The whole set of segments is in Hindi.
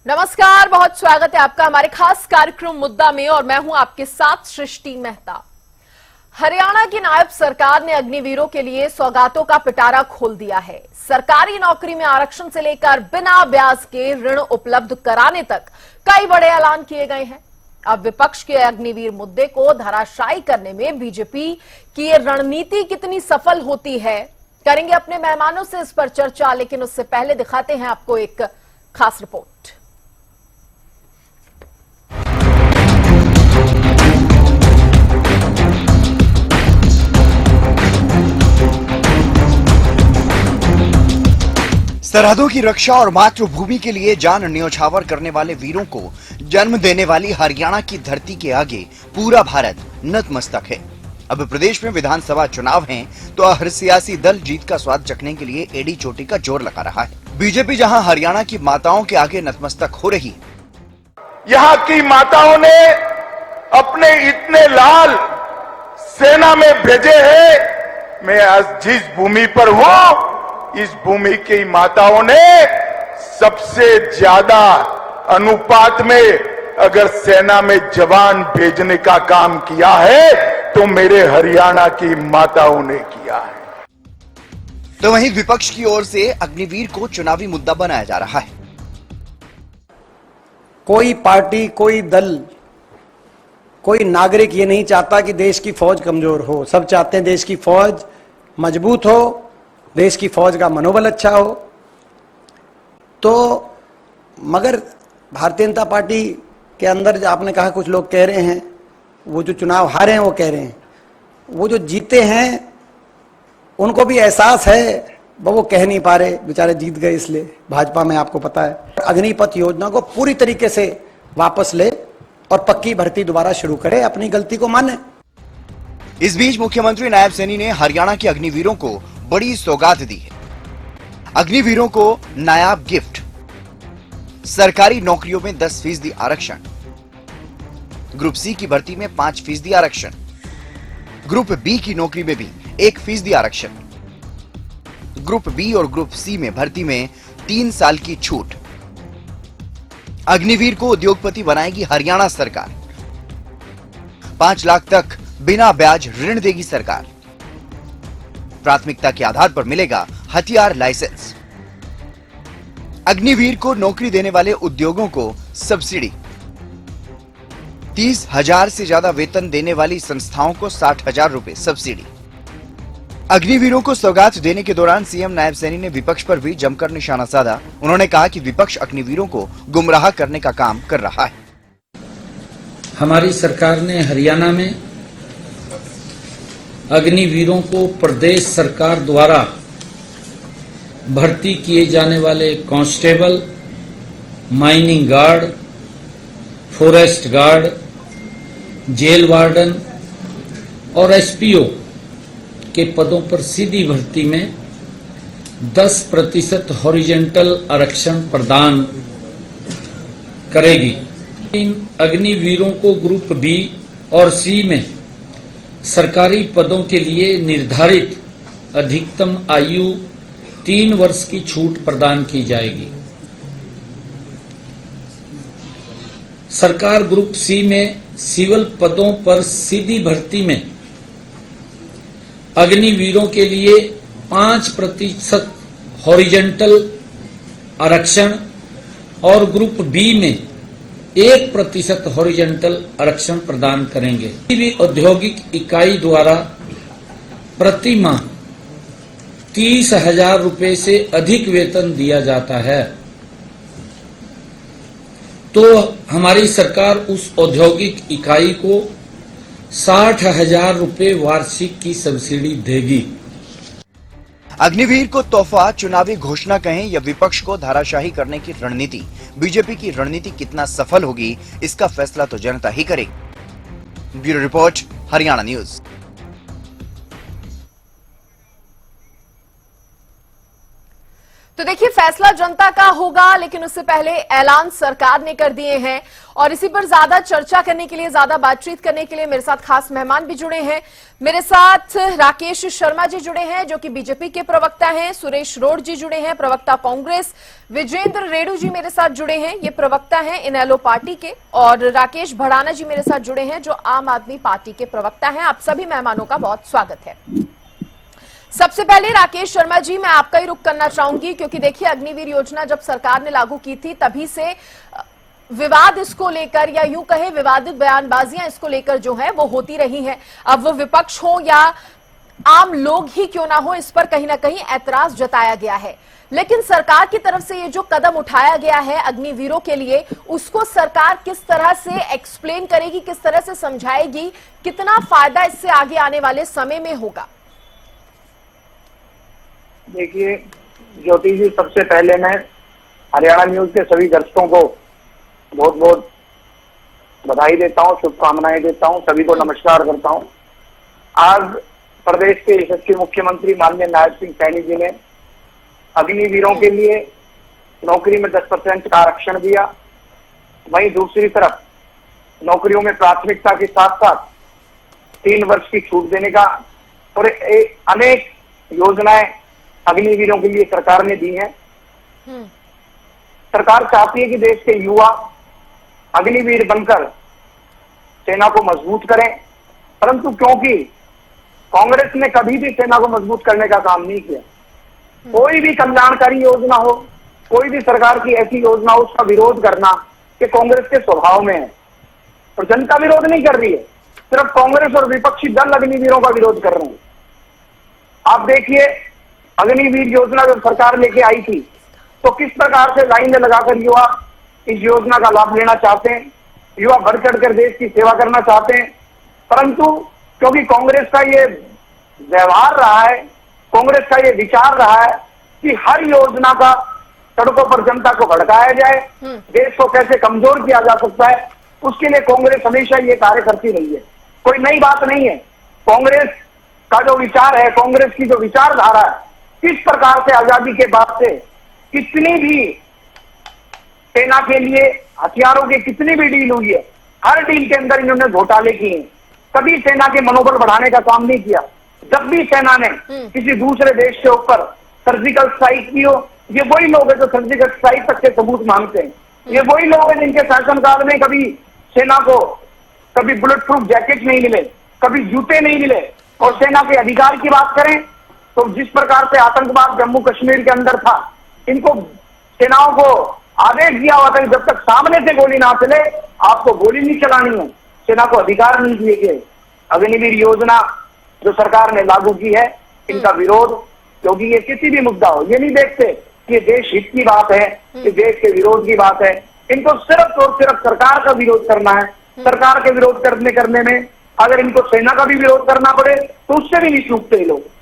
नमस्कार, बहुत स्वागत है आपका हमारे खास कार्यक्रम मुद्दा में और मैं हूं आपके साथ सृष्टि मेहता। हरियाणा की नायब सरकार ने अग्निवीरों के लिए सौगातों का पिटारा खोल दिया है। सरकारी नौकरी में आरक्षण से लेकर बिना ब्याज के ऋण उपलब्ध कराने तक कई बड़े ऐलान किए गए हैं। अब विपक्ष के अग्निवीर मुद्दे को धराशायी करने में बीजेपी की ये रणनीति कितनी सफल होती है, करेंगे अपने मेहमानों से इस पर चर्चा। लेकिन उससे पहले दिखाते हैं आपको एक खास रिपोर्ट। सरहदों की रक्षा और मातृभूमि के लिए जान न्योछावर करने वाले वीरों को जन्म देने वाली हरियाणा की धरती के आगे पूरा भारत नतमस्तक है। अब प्रदेश में विधानसभा चुनाव हैं, तो हर सियासी दल जीत का स्वाद चखने के लिए एड़ी चोटी का जोर लगा रहा है। बीजेपी जहां हरियाणा की माताओं के आगे नतमस्तक हो रही, यहाँ की माताओं ने अपने इतने लाल सेना में भेजे हैं। मैं आज जिस भूमि पर हूं, इस भूमि की माताओं ने सबसे ज्यादा अनुपात में अगर सेना में जवान भेजने का काम किया है तो मेरे हरियाणा की माताओं ने किया है। तो वहीं विपक्ष की ओर से अग्निवीर को चुनावी मुद्दा बनाया जा रहा है। कोई पार्टी, कोई दल, कोई नागरिक ये नहीं चाहता कि देश की फौज कमजोर हो। सब चाहते हैं देश की फौज मजबूत हो, देश की फौज का मनोबल अच्छा हो। तो मगर भारतीय जनता पार्टी के अंदर आपने कहा कुछ लोग कह रहे हैं, वो जो चुनाव हारे हैं वो कह रहे हैं, वो जो जीते हैं उनको भी एहसास है, वो कह नहीं पा रहे, बेचारे जीत गए। इसलिए भाजपा में आपको पता है अग्निपथ योजना को पूरी तरीके से वापस ले और पक्की भर्ती दोबारा शुरू करे, अपनी गलती को माने। इस बीच मुख्यमंत्री नायब सैनी ने हरियाणा के अग्निवीरों को बड़ी सौगात दी है। अग्निवीरों को नायाब गिफ्ट, सरकारी नौकरियों में 10% आरक्षण, ग्रुप सी की भर्ती में 5% आरक्षण, ग्रुप बी की नौकरी में भी 1% आरक्षण, ग्रुप बी और ग्रुप सी में भर्ती में 3 साल की छूट। अग्निवीर को उद्योगपति बनाएगी हरियाणा सरकार। 5 लाख तक बिना ब्याज ऋण देगी सरकार। प्राथमिकता के आधार पर मिलेगा हथियार लाइसेंस। अग्निवीर को नौकरी देने वाले उद्योगों को सब्सिडी। 30,000 से ज्यादा वेतन देने वाली संस्थाओं को 60,000 रुपए सब्सिडी। अग्निवीरों को सौगात देने के दौरान सीएम नायब सैनी ने विपक्ष पर भी जमकर निशाना साधा। उन्होंने कहा कि विपक्ष अग्निवीरों को गुमराह करने का काम कर रहा है। हमारी सरकार ने हरियाणा में अग्निवीरों को प्रदेश सरकार द्वारा भर्ती किए जाने वाले constable, mining guard, forest guard, jail warden और एसपीओ के पदों पर सीधी भर्ती में 10% हॉरिजेंटल आरक्षण प्रदान करेगी। इन अग्निवीरों को ग्रुप बी और सी में सरकारी पदों के लिए निर्धारित अधिकतम आयु 3 वर्ष की छूट प्रदान की जाएगी। सरकार ग्रुप सी में सिविल पदों पर सीधी भर्ती में अग्निवीरों के लिए 5% हॉरिजेंटल आरक्षण और ग्रुप बी में 1% हॉरिजेंटल आरक्षण प्रदान करेंगे। किसी भी औद्योगिक इकाई द्वारा प्रति माह 30,000 रुपए से अधिक वेतन दिया जाता है तो हमारी सरकार उस औद्योगिक इकाई को 60,000 रुपए वार्षिक की सब्सिडी देगी। अग्निवीर को तोहफा, चुनावी घोषणा कहें या विपक्ष को धाराशाही करने की रणनीति, बीजेपी की रणनीति कितना सफल होगी, इसका फैसला तो जनता ही करेगी। Bureau report, Haryana news. तो देखिए, फैसला जनता का होगा, लेकिन उससे पहले ऐलान सरकार ने कर दिए हैं और इसी पर ज्यादा चर्चा करने के लिए, ज्यादा बातचीत करने के लिए मेरे साथ खास मेहमान भी जुड़े हैं। मेरे साथ राकेश शर्मा जी जुड़े हैं जो कि बीजेपी के प्रवक्ता हैं, सुरेश रोड जी जुड़े हैं, प्रवक्ता कांग्रेस, विजेंद्र रेड्डू जी मेरे साथ जुड़े हैं, ये प्रवक्ता हैं इनेलो पार्टी के, और राकेश भड़ाना जी मेरे साथ जुड़े हैं जो आम आदमी पार्टी के प्रवक्ता हैं। आप सभी मेहमानों का बहुत स्वागत है। सबसे पहले राकेश शर्मा जी, मैं आपका ही रुख करना चाहूंगी क्योंकि देखिए, अग्निवीर योजना जब सरकार ने लागू की थी तभी से विवाद इसको लेकर, या यूं कहे विवादित बयानबाजियां इसको लेकर जो है वो होती रही हैं। अब वो विपक्ष हो या आम लोग ही क्यों ना हो, इस पर कहीं ना कहीं ऐतराज जताया गया है। लेकिन सरकार की तरफ से ये जो कदम उठाया गया है अग्निवीरों के लिए, उसको सरकार किस तरह से एक्सप्लेन करेगी, किस तरह से समझाएगी, कितना फायदा इससे आगे आने वाले समय में होगा? देखिए ज्योति जी, सबसे पहले मैं हरियाणा न्यूज के सभी दर्शकों को बहुत बहुत बधाई देता हूं, शुभकामनाएं देता हूं, सभी को नमस्कार करता हूं। आज प्रदेश के यशस्वी मुख्यमंत्री माननीय नायब सिंह सैनी जी ने अग्निवीरों के लिए नौकरी में 10% का आरक्षण दिया। वहीं दूसरी तरफ नौकरियों में प्राथमिकता के साथ साथ 3 वर्ष की छूट देने का और अनेक योजनाएं अग्निवीरों के लिए सरकार ने दी हैं। सरकार चाहती है कि देश के युवा अग्निवीर बनकर सेना को मजबूत करें, परंतु क्योंकि कांग्रेस ने कभी भी सेना को मजबूत करने का काम नहीं किया, कोई भी कल्याणकारी योजना हो, कोई भी सरकार की ऐसी योजना हो, उसका विरोध करना कि कांग्रेस के स्वभाव में है। और जनता विरोध नहीं कर रही है, सिर्फ कांग्रेस और विपक्षी दल अग्निवीरों का विरोध कर रहे हैं। आप देखिए, अग्निवीर योजना जब सरकार लेके आई थी तो किस प्रकार से लाइनें लगाकर युवा इस योजना का लाभ लेना चाहते हैं, युवा बढ़ चढ़ कर देश की सेवा करना चाहते हैं। परंतु क्योंकि कांग्रेस का ये व्यवहार रहा है, कांग्रेस का ये विचार रहा है कि हर योजना का सड़कों पर जनता को भड़काया जाए, देश को कैसे कमजोर किया जा सकता है, उसके लिए कांग्रेस हमेशा ये कार्य करती रही है। कोई नई बात नहीं है। कांग्रेस का जो विचार है, कांग्रेस की जो विचारधारा है, किस प्रकार से आजादी के बाद से कितनी भी सेना के लिए हथियारों की कितनी भी डील हुई है, हर डील के अंदर इन्होंने घोटाले किए। कभी सेना के मनोबल बढ़ाने का काम नहीं किया। जब भी सेना ने किसी दूसरे देश के ऊपर सर्जिकल स्ट्राइक की हो, ये वही लोग हैं जो सर्जिकल स्ट्राइक तक के सबूत मांगते हैं। ये वही लोग हैं जिनके शासनकाल में कभी सेना को कभी बुलेट प्रूफ जैकेट नहीं मिले, कभी जूते नहीं मिले। और सेना के अधिकार की बात करें तो जिस प्रकार से आतंकवाद जम्मू कश्मीर के अंदर था, इनको सेनाओं को आदेश दिया हुआ था कि जब तक सामने से गोली ना चले आपको गोली नहीं चलानी है, सेना को अधिकार नहीं दिए गए। अग्निवीर योजना जो सरकार ने लागू की है, इनका विरोध, क्योंकि ये किसी भी मुद्दा हो, ये नहीं देखते कि ये देश हित की बात है, कि देश के विरोध की बात है। इनको सिर्फ और सिर्फ सरकार का विरोध करना है। सरकार के विरोध करने में अगर इनको सेना का भी विरोध करना पड़े तो उससे भी नहीं चूकते ये लोग।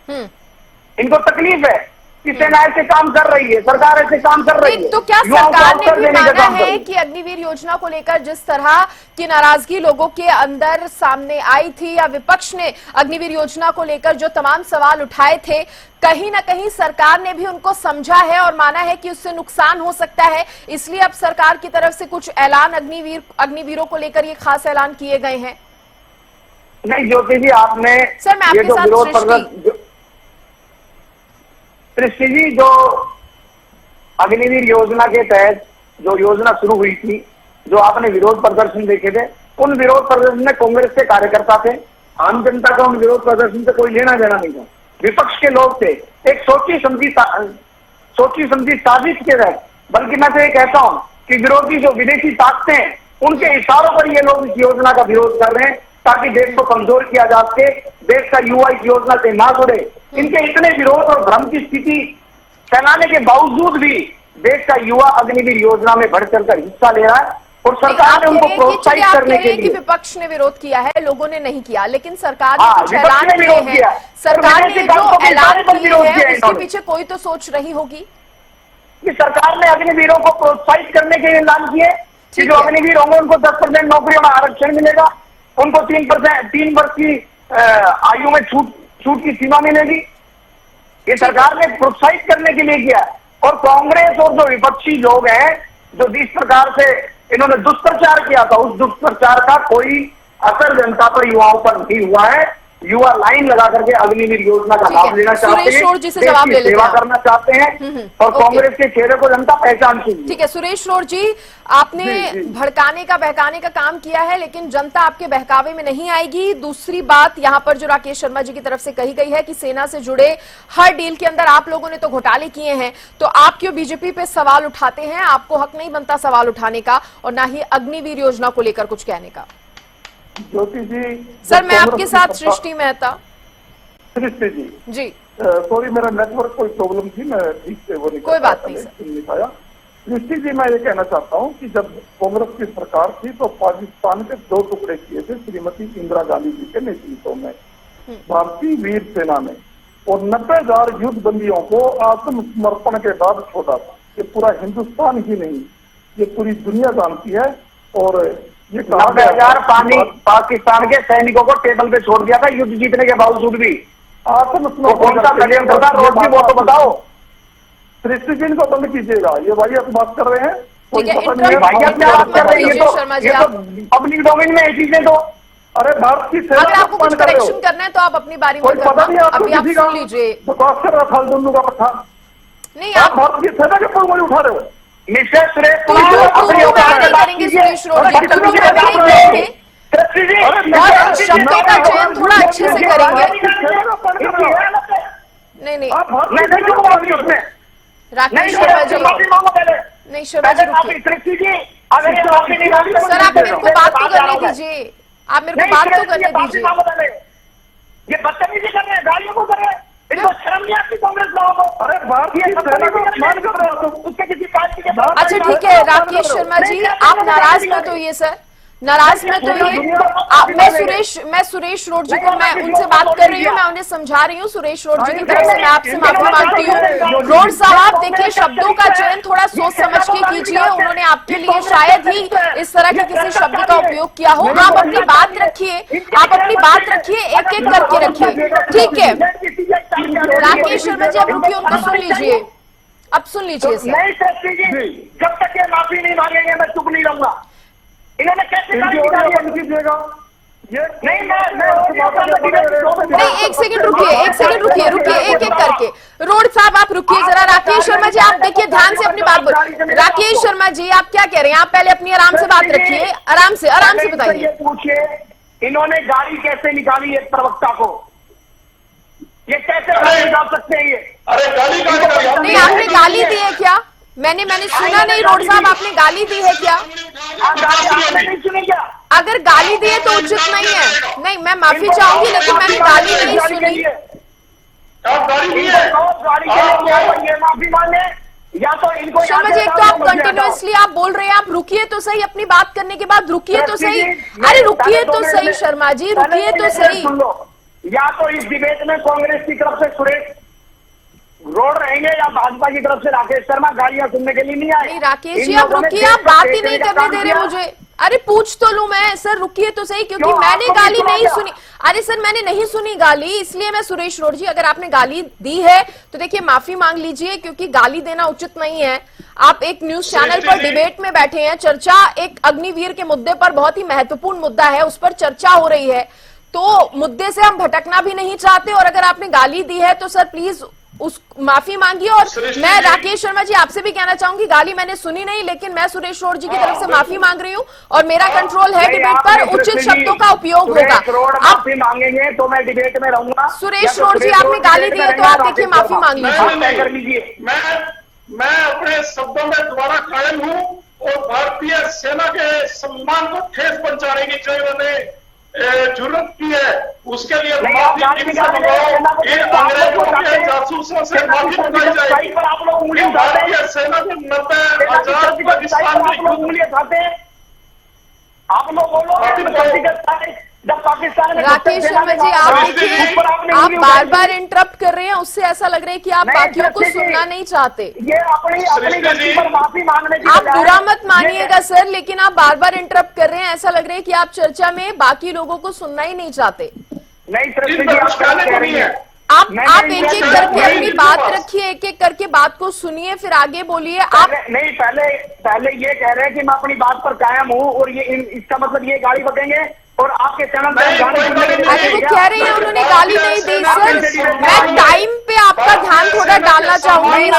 इनको तकलीफ है कि सेना ऐसे काम कर रही है, सरकार ऐसे काम कर रही है। तो क्या सरकार ने भी माना है कि अग्निवीर योजना को लेकर जिस तरह की नाराजगी लोगों के अंदर सामने आई थी, या विपक्ष ने अग्निवीर योजना को लेकर जो तमाम सवाल उठाए थे, कहीं ना कहीं सरकार ने भी उनको समझा है और माना है कि उससे नुकसान हो सकता है, इसलिए अब सरकार की तरफ से कुछ ऐलान अग्निवीरों को लेकर ये खास ऐलान किए गए हैं? नहीं ज्योति जी, आपने सर मैं आपके साथ सृष्टि जी, जो अग्निवीर योजना के तहत जो योजना शुरू हुई थी, जो आपने विरोध प्रदर्शन देखे थे, उन विरोध प्रदर्शन में कांग्रेस के कार्यकर्ता थे। आम जनता का उन विरोध प्रदर्शन से कोई लेना देना नहीं था। विपक्ष के लोग थे। एक सोची समझी साजिश के तहत, बल्कि मैं तो ये कहता हूं कि विरोधी जो विदेशी ताकतें हैं, उनके इशारों पर ये लोग इस योजना का विरोध कर रहे हैं ताकि देश को कमजोर किया जा सके, देश का युवा इस योजना से ना जुड़े। इनके इतने विरोध और भ्रम की स्थिति फैलाने के बावजूद भी देश का युवा अग्निवीर योजना में बढ़ चढ़कर हिस्सा ले रहा है और सरकार ने उनको प्रोत्साहित करने के लिए। विपक्ष ने विरोध किया है, लोगों ने नहीं किया, लेकिन सरकार ने कुछ ऐलान किए हैं। सरकार ने जो ऐलान किए हैं उसके पीछे कोई तो सोच रही होगी कि सरकार ने अग्निवीरों को प्रोत्साहित करने के ऐलान किए कि जो अग्निवीर होंगे उनको 10% नौकरियों में आरक्षण मिलेगा, उनको 3 वर्ष की आयु में छूट की सीमा मिलेगी। ये सरकार ने प्रोत्साहित करने के लिए किया। और कांग्रेस और जो विपक्षी लोग हैं, जो जिस प्रकार से इन्होंने दुष्प्रचार किया था, उस दुष्प्रचार का कोई असर जनता पर, युवाओं पर नहीं हुआ है। युवा लाइन लगा करके अग्निवीर योजना का लाभ लेना चाहते सुरेश हैं, रोड जी से देश जवाब की ले लेते सेवा हैं। करना चाहते हैं और ओके। कांग्रेस के चेहरे को जनता पहचान चुकी ठीक है सुरेश रोड जी, आपने जी। भड़काने का बहकाने का काम किया है, लेकिन जनता आपके बहकावे में नहीं आएगी। दूसरी बात यहाँ पर जो राकेश शर्मा जी की तरफ से कही गई है कि सेना से जुड़े हर डील के अंदर आप लोगों ने तो घोटाले किए हैं, तो आप क्यों बीजेपी पे सवाल उठाते हैं? आपको हक नहीं बनता सवाल उठाने का और ना ही अग्निवीर योजना को लेकर कुछ कहने का। ज्योति जी, सर मैं आपके साथ सृष्टि मेहता। सृष्टि जी, जी सॉरी मेरा नेटवर्क कोई प्रॉब्लम थी, मैं ठीक से वो नहीं कोई कर बात पाया, नहीं सर। सुन नहीं पाया। सृष्टि जी, मैं ये कहना चाहता हूँ कि जब कांग्रेस की सरकार थी तो पाकिस्तान के 2 टुकड़े किए थे श्रीमती इंदिरा गांधी जी के नेतृत्व में भारतीय वीर सेना ने, और 90,000 युद्ध बंदियों को आत्मसमर्पण के बाद छोड़ा था। ये पूरा हिंदुस्तान ही नहीं, ये पूरी दुनिया जानती है। और ये 90,000 पाकिस्तान के सैनिकों को टेबल पे छोड़ दिया था युद्ध जीतने के बावजूद भी। तो कौन सा षड्यंत्र था, रोड भी वो तो बताओ। सृष्टि जी को बंद कीजिएगा, ये वाहियात बात कर रहे हैं। ठीक है, कोई पता नहीं है, वाहियात क्या बात कर रहे हैं? शर्मा जी, ये तो पब्लिक डोमेन में ये चीजें तो। अरे भारत की सेना अगर आपको कुछ अपमान कर रहे हो। करेक्शन करना है तो आप अपनी बारी में कोई पता नहीं करना। आपको अभी आप किसी का सुन लीजिए। बकवास कर रहा था दोनों का पट्टा। नहीं आप आप भारत की सेना के ऊपर गोली उठा रहे हो। मिस्टर सुरेश तो कुमार, तो अपनी वो औकात नहीं में बात करेंगे कीजिए। सुरेश रोड जी, अरे तो किसी वो को नहीं बात करेंगे। सृष्टि जी, और शब्दों का चयन थोड़ा अच्छे से करेंगे। नहीं आप भारत मैं की नहीं सेना चुकूंगा अभी उसमें। राकेश नहीं शर्मा सर, जी, माफी मांगो पहले। नहीं शर्मा जी पहले माफी रुकिए। सृष्टि जी, अगर ये माफी नहीं मांगते तो सर आप मेरे को बात तो जा रहा करने हूं मैं। दीजिए, आप मेरे को नहीं, बात तो सृष्टि जी, करने माफी दीजिए। मांगो पहले। ये बदतमीजी कर रहे हैं, गालियों को कर रहे हैं। इनको शर्म नहीं आती कांग्रेस लोगों को? अरे भारत की सेना को अपमान कर रहे हो तुम। उसके किसी पार्टी के बात अच्छा ठीक है राकेश शर्मा जी, आप नाराज मत होइए सर, नाराज मत होइए। मैं सुरेश रोड जी को मैं उनसे बात कर रही हूँ, मैं उन्हें समझा रही हूँ। सुरेश रोड जी की तरफ से मैं आपसे माफी मांगती हूँ। रोड साहब देखिए, शब्दों का चयन थोड़ा सोच समझ के कीजिए। उन्होंने आपके लिए शायद ही इस तरह के किसी शब्द का उपयोग किया हो। आप अपनी बात रखिए, आप अपनी बात रखिए, एक एक करके रखिए, ठीक है? राकेश शर्मा जी आप रुकिए, उनको सुन लीजिए, अब सुन लीजिए सर। नहीं सृष्टि जी, जब तक ये माफी नहीं मांगेंगे मैं चुप नहीं रहूंगा। इन्होंने कैसे गाली निकाली है? बंद कीजिएगा। ये नहीं नहीं एक सेकंड रुकिए, एक सेकंड रुकिए, रुकिए एक एक करके। रोड साहब आप रुकिए जरा। राकेश शर्मा जी आप देखिए, ध्यान से अपनी बात बोलिए। राकेश शर्मा जी आप क्या कह रहे हैं? आप पहले अपनी आराम से बात रखिए, आराम से बताइए। पूछिए, इन्होंने गाली कैसे निकाली एक प्रवक्ता को? ये कैसे गाली निकाल सकते हैं? ये अरे गाली नहीं आपने गाली दी है क्या? मैंने सुना नहीं रोड साहब, आपने गाली दी है क्या? आपने नहीं सुनी क्या? अगर गाली दी है तो उचित नहीं है। नहीं मैं माफी चाहूंगी, लेकिन मैंने गाली नहीं सुनी। आप गाली दी है। गाड़ी के लिए या तो ये माफी मांगे या तो इनको शर्मा जी एक तो आप कंटिन्यूअसली आप बोल रहे हैं, आप रुकिए तो सही, अपनी बात करने के बाद रुकिए तो सही। अरे रुकिए तो सही शर्मा जी, रुकिए तो सही। या तो इस डिबेट में कांग्रेस की तरफ से सुरेश रोड रहेंगे या भाजपा की तरफ से राकेश शर्मा। गालियां सुनने के लिए नहीं आए। नहीं राकेश जी आप रुकिए, आप बात ही नहीं करने दे रहे मुझे। अरे पूछ तो लूं मैं। सर रुकिए तो सही, क्योंकि मैंने गाली नहीं सुनी। अरे सर मैंने नहीं सुनी गाली, इसलिए मैं सुरेश रोड जी, अगर आपने गाली दी है तो देखिए माफी मांग लीजिए, क्योंकि गाली देना उचित नहीं है। आप एक न्यूज चैनल पर डिबेट में बैठे हैं, चर्चा एक अग्निवीर के मुद्दे पर, बहुत ही महत्वपूर्ण मुद्दा है, उस पर चर्चा हो रही है, तो मुद्दे से हम भटकना भी नहीं चाहते। और अगर आपने गाली दी है तो सर प्लीज उस माफी मांगिए। और मैं राकेश शर्मा जी आपसे भी कहना चाहूंगी, गाली मैंने सुनी नहीं, लेकिन मैं सुरेश रोड जी की तरफ से माफी मांग रही हूँ और मेरा कंट्रोल है डिबेट पर, उचित शब्दों का उपयोग होगा। आप माफी मांगेंगे तो मैं डिबेट में रहूंगा। सुरेश रोड जी आपने गाली दी है तो आप देखिए माफी मांग लीजिए। कर लीजिए। मैं अपने शब्दों में दोबारा कायम हूँ और भारतीय सेना के सम्मान को ठेस पहुंचाने की जो इन्होंने जरूरत की है, उसके लिए माफी अंग्रेजों के जासूसों से माफी मंगाई जाएगी। भारतीय सेना के 90,000 पाकिस्तान में उंगलियां खाते हैं। आप लोग बोलो जब पाकिस्तान में राकेश शर्मा जी आप देखिए, आप बार बार इंटरप्ट कर रहे हैं, उससे ऐसा लग रहा है कि आप बाकियों को सुनना नहीं चाहते। ये अपनी गलती पर माफी मांगने की आप बुरा मत मानिएगा सर, लेकिन आप बार बार इंटरप्ट कर रहे हैं, ऐसा लग रहा है कि आप चर्चा में बाकी लोगों को सुनना ही नहीं चाहते। नहीं सृष्टि जी, आप गलत कह रही हैं। आप मैंने एक एक इंदिरा करके गांधी अपनी जी बात को- रखिए, एक एक करके बात को सुनिए, फिर आगे बोलिए आप। नहीं, पहले ये कह रहे हैं कि मैं अपनी बात पर कायम हूँ, और ये इसका मतलब ये गाली बकेंगे और आपके चैनल पर नहीं, गाली कोई सुनने के लिए गाली अरे वो क्या? कह रहे हैं उन्होंने गाली नहीं दी सर, मैं टाइम पे आपका ध्यान थोड़ा डालना चाहूंगी।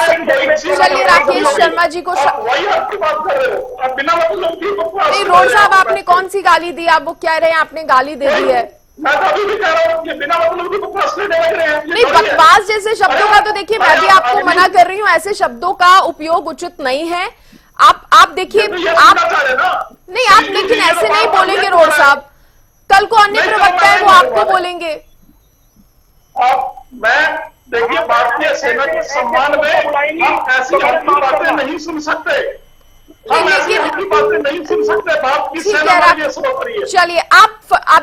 चलिए राकेश शर्मा जी को आप वही आपकी बात कर रहे हो, आप बिना मतलब की बकवास नहीं, कर रोड रहे साहब हो। आपने कौन सी गाली दी? आप वो कह रहे हैं आपने गाली दे दी है। मैं तो अभी भी कह रहा हूँ, ये बिना मतलब की बकवास करने लग रहे हैं। ये नहीं, थोड़ी है। बकवास जैसे शब्दों का तो देखिए मैं भी आपको अभी- मना कर रही हूँ, ऐसे शब्दों का उपयोग उचित नहीं है। आप देखिए, तो ये आप सुनना चाह रहे हैं ना? नहीं, आप लेकिन ऐसे नहीं बोलेंगे रोड साहब, कल को अन्य नहीं, तो प्रवक्ता है मैं वो नहीं आपको बोलूंगा। बोलेंगे। मैं देखिए, भारतीय सेना के सम्मान में हम ऐसी आपकी बातें नहीं सुन सकते, हम ऐसी आपकी बातें नहीं सुन सकते। भारत की ठीक सेना है हमारे लिए सर्वोपरि है। चलिए, आप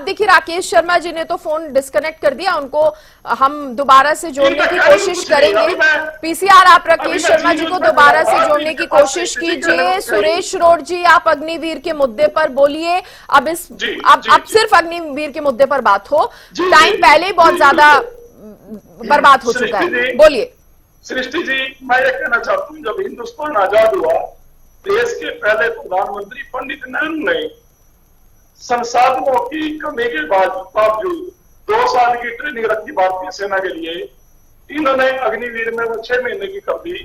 देखिए राकेश शर्मा जी ने तो फोन डिस्कनेक्ट कर दिया, उनको हम दोबारा से जोड़ने की कोशिश करेंगे। पीसीआर आप राकेश शर्मा जी को दोबारा से जोड़ने की कोशिश कीजिए। सुरेश रोड जी, आप अग्निवीर के मुद्दे पर बोलिए। अब सिर्फ अग्निवीर के मुद्दे पर बात हो, टाइम पहले ही बहुत ज्यादा बर्बाद हो चुका है, बोलिए। सृष्टि जी, मैं ये कहना चाहता हूँ, जब हिंदुस्तान आजाद हुआ, देश के पहले प्रधानमंत्री पंडित नेहरू ने संसाधनों की कमी के बावजूद 2 साल की ट्रेनिंग रखी भारतीय सेना के लिए। इन्होंने अग्निवीर में वो 6 महीने की कर दी,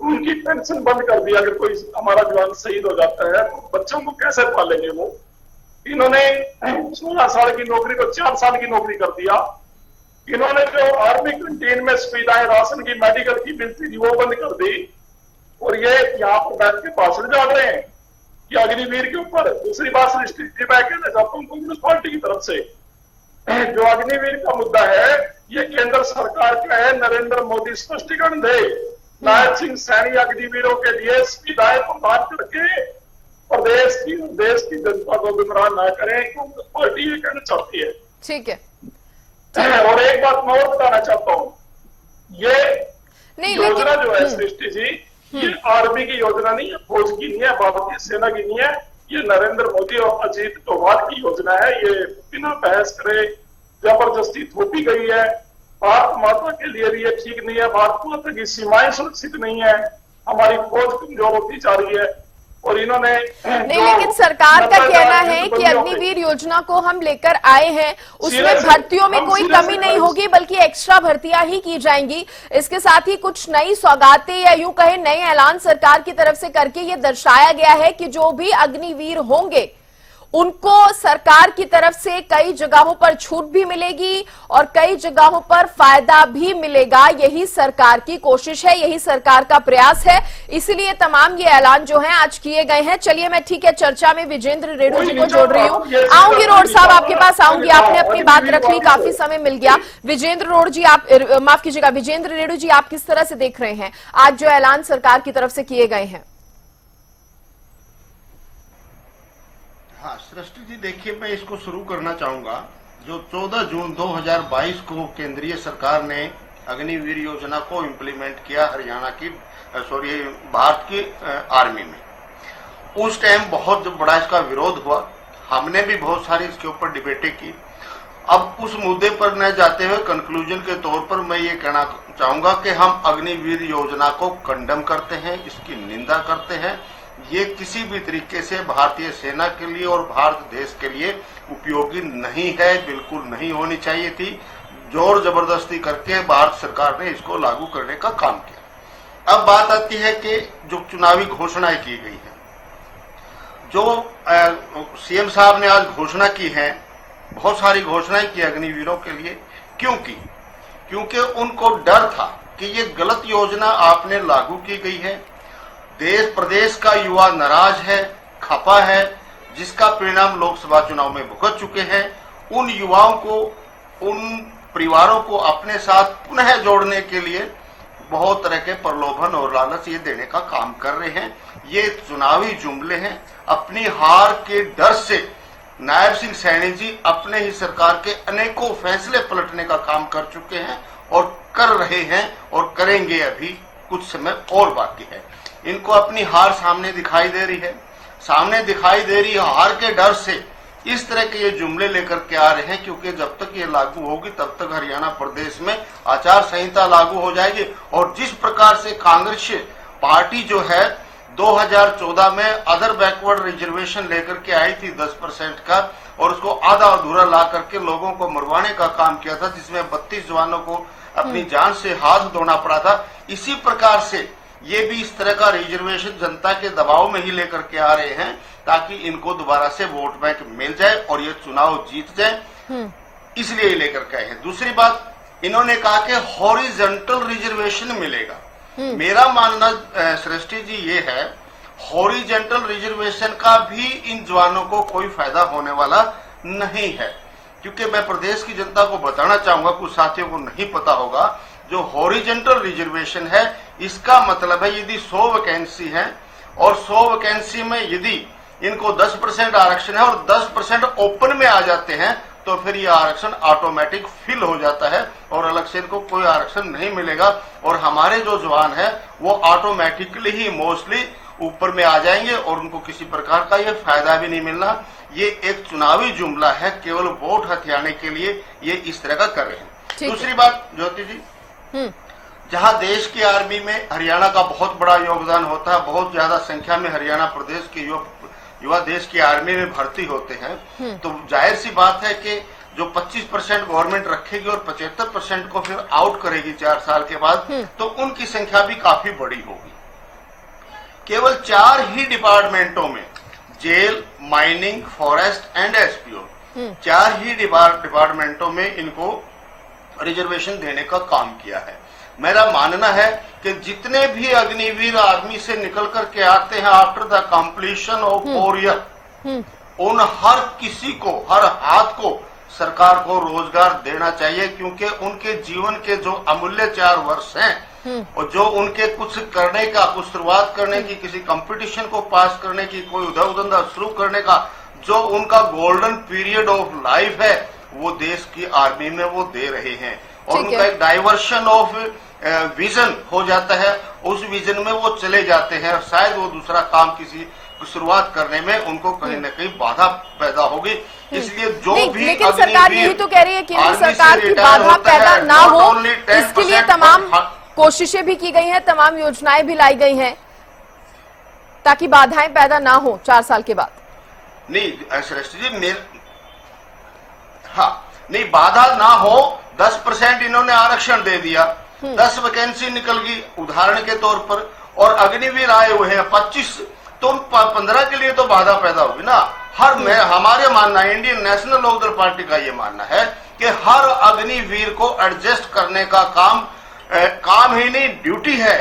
उनकी पेंशन बंद कर दी। अगर कोई हमारा जवान शहीद हो जाता है तो बच्चों को कैसे पालेंगे वो? इन्होंने 16 साल की नौकरी को 4 साल की नौकरी कर दिया। इन्होंने जो आर्मी कैंटीन में सुविधाएं, राशन की, मेडिकल की मिलती थी, वो बंद कर दी। और ये यहाँ पर बैठ के भाषण डाल रहे हैं कि अग्निवीर के ऊपर। दूसरी बात सृष्टि जी, मैं कहना चाहता हूँ कांग्रेस पार्टी की तरफ से, जो अग्निवीर का मुद्दा है, ये केंद्र सरकार का है। नरेंद्र मोदी स्पष्टीकरण दे। नायब सिंह सैनी अग्निवीरों के लिए सुविधाएं प्रदान करके प्रदेश की, देश की जनता को गुमराह न करें, कांग्रेस पार्टी ये कहना चाहती है। ठीक है, और एक बात मैं और बताना चाहता हूँ, ये नहीं योजना लेकिन जो है सृष्टि जी, ये आर्मी की योजना नहीं है, फौज की नहीं है, भारतीय सेना की नहीं है। ये नरेंद्र मोदी और अजीत डोभाल की योजना है। ये बिना बहस करे जबरदस्ती थोपी गई है। भारत माता के लिए भी ये ठीक नहीं है। भारत माता की सीमाएं सुरक्षित नहीं है, हमारी फौज कमजोर होती जा रही है। और इन्होंने नहीं, लेकिन सरकार का कहना है कि अग्निवीर योजना को हम लेकर आए हैं, उसमें भर्तियों में कोई कमी नहीं होगी, बल्कि एक्स्ट्रा भर्तियां ही की जाएंगी। इसके साथ ही कुछ नई सौगातें या यूं कहें नए ऐलान सरकार की तरफ से करके ये दर्शाया गया है कि जो भी अग्निवीर होंगे उनको सरकार की तरफ से कई जगहों पर छूट भी मिलेगी और कई जगहों पर फायदा भी मिलेगा। यही सरकार की कोशिश है, यही सरकार का प्रयास है, इसीलिए तमाम ये ऐलान जो हैं आज किए गए हैं। चलिए, मैं ठीक है चर्चा में विजेंद्र रेणु जी को जोड़ रही हूँ। आऊंगी रोड साहब, आपके पास आऊंगी, आपने अपनी बात रख ली, काफी समय मिल गया। विजेंद्र रोड जी, आप माफ कीजिएगा, विजेंद्र रेणु जी, आप किस तरह से देख रहे हैं आज जो ऐलान सरकार की तरफ से किए गए हैं? हाँ सृष्टि जी, देखिए मैं इसको शुरू करना चाहूंगा। जो 14 जून 2022 को केंद्रीय सरकार ने अग्निवीर योजना को इम्प्लीमेंट किया हरियाणा की भारत की आर्मी में, उस टाइम बहुत बड़ा इसका विरोध हुआ। हमने भी बहुत सारी इसके ऊपर डिबेटें की। अब उस मुद्दे पर न जाते हुए कंक्लूजन के तौर पर मैं ये कहना चाहूंगा कि हम अग्निवीर योजना को कंडम करते हैं, इसकी निंदा करते हैं। ये किसी भी तरीके से भारतीय सेना के लिए और भारत देश के लिए उपयोगी नहीं है, बिल्कुल नहीं होनी चाहिए थी। जोर जबरदस्ती करके भारत सरकार ने इसको लागू करने का काम किया। अब बात आती है कि जो चुनावी घोषणाएं की गई है, जो सीएम साहब ने आज घोषणा की है, बहुत सारी घोषणाएं की अग्निवीरों के लिए। क्योंकि उनको डर था कि ये गलत योजना आपने लागू की गई है। देश प्रदेश का युवा नाराज है, खपा है, जिसका परिणाम लोकसभा चुनाव में भुगत चुके हैं। उन युवाओं को, उन परिवारों को अपने साथ पुनः जोड़ने के लिए बहुत तरह के प्रलोभन और लालच ये देने का काम कर रहे हैं। ये चुनावी जुमले हैं। अपनी हार के डर से नायब सिंह सैनी जी अपने ही सरकार के अनेकों फैसले पलटने का काम कर चुके हैं और कर रहे हैं और करेंगे। अभी कुछ समय और बाकी है। इनको अपनी हार सामने दिखाई दे रही है। हार के डर से इस तरह के ये जुमले लेकर के आ रहे हैं, क्योंकि जब तक ये लागू होगी तब तक हरियाणा प्रदेश में आचार संहिता लागू हो जाएगी। और जिस प्रकार से कांग्रेस पार्टी जो है 2014 में अदर बैकवर्ड रिजर्वेशन लेकर के आई थी 10% का, और उसको आधा अधूरा ला करके लोगों को मरवाने का काम किया था, जिसमें 32 जवानों को अपनी जान से हाथ धोना पड़ा था। इसी प्रकार से ये भी इस तरह का रिजर्वेशन जनता के दबाव में ही लेकर के आ रहे हैं, ताकि इनको दोबारा से वोट बैंक मिल जाए और ये चुनाव जीत जाए, इसलिए ये लेकर के आए हैं। दूसरी बात, इन्होंने कहा कि हॉरिजेंटल रिजर्वेशन मिलेगा। मेरा मानना सृष्टि जी ये है, हॉरिजेंटल रिजर्वेशन का भी इन जवानों को कोई फायदा होने वाला नहीं है, क्योंकि मैं प्रदेश की जनता को बताना चाहूंगा, कुछ साथियों को नहीं पता होगा, जो हॉरिजेंटल रिजर्वेशन है इसका मतलब है यदि 100 वैकेंसी है और 100 वैकेंसी में यदि इनको 10% आरक्षण है और 10% ओपन में आ जाते हैं, तो फिर ये आरक्षण ऑटोमेटिक फिल हो जाता है और अलग से इनको कोई आरक्षण नहीं मिलेगा। और हमारे जो जवान है वो ऑटोमेटिकली ही मोस्टली ऊपर में आ जाएंगे और उनको किसी प्रकार का ये फायदा भी नहीं मिलना। ये एक चुनावी जुमला है, केवल वोट हथियाने के लिए ये इस तरह का कर रहे हैं। दूसरी बात ज्योति जी, जहां देश की आर्मी में हरियाणा का बहुत बड़ा योगदान होता है, बहुत ज्यादा संख्या में हरियाणा प्रदेश के युवा देश की आर्मी में भर्ती होते हैं, तो जाहिर सी बात है कि जो 25% गवर्नमेंट रखेगी और 75% को फिर आउट करेगी 4 साल के बाद, तो उनकी संख्या भी काफी बड़ी होगी। केवल 4 ही डिपार्टमेंटों में, jail, mining, forest and SPO, 4 ही डिपार्टमेंटों में इनको रिजर्वेशन देने का काम किया है। मेरा मानना है कि जितने भी अग्निवीर आर्मी से निकल करके आते हैं after the completion of 4 year, उन हर किसी को, हर हाथ को सरकार को रोजगार देना चाहिए, क्योंकि उनके जीवन के जो अमूल्य 4 वर्ष हैं और जो उनके कुछ करने का, कुछ शुरुआत करने की, किसी कंपटीशन को पास करने की, कोई उधर धंधा शुरू करने का, जो उनका गोल्डन पीरियड ऑफ लाइफ है, वो देश की आर्मी में वो दे रहे हैं। और उनका एक डाइवर्शन ऑफ विजन हो जाता है, उस विजन में वो चले जाते हैं और शायद वो दूसरा काम किसी शुरुआत करने में उनको कहीं न कहीं बाधा पैदा होगी। इसलिए जो भी लेकिन सरकार यही तो कह रही है कि सरकार की बाधा पैदा ना हो, इसके लिए तमाम कोशिशें भी की गई हैं, तमाम योजनाएं भी लाई गई हैं ताकि बाधाएं पैदा ना हो 4 साल के बाद। नहीं श्रेष्ठ जी, नहीं बाधा ना हो, 10% इन्होंने आरक्षण दे दिया, 10 वैकेंसी निकल गई उदाहरण के तौर पर, और अग्निवीर आए हुए हैं 25, तो 15 के लिए तो बाधा पैदा होगी ना। हमारे मानना है, इंडियन नेशनल लोकदल पार्टी का ये मानना है कि हर अग्निवीर को एडजस्ट करने का काम ही नहीं, ड्यूटी है।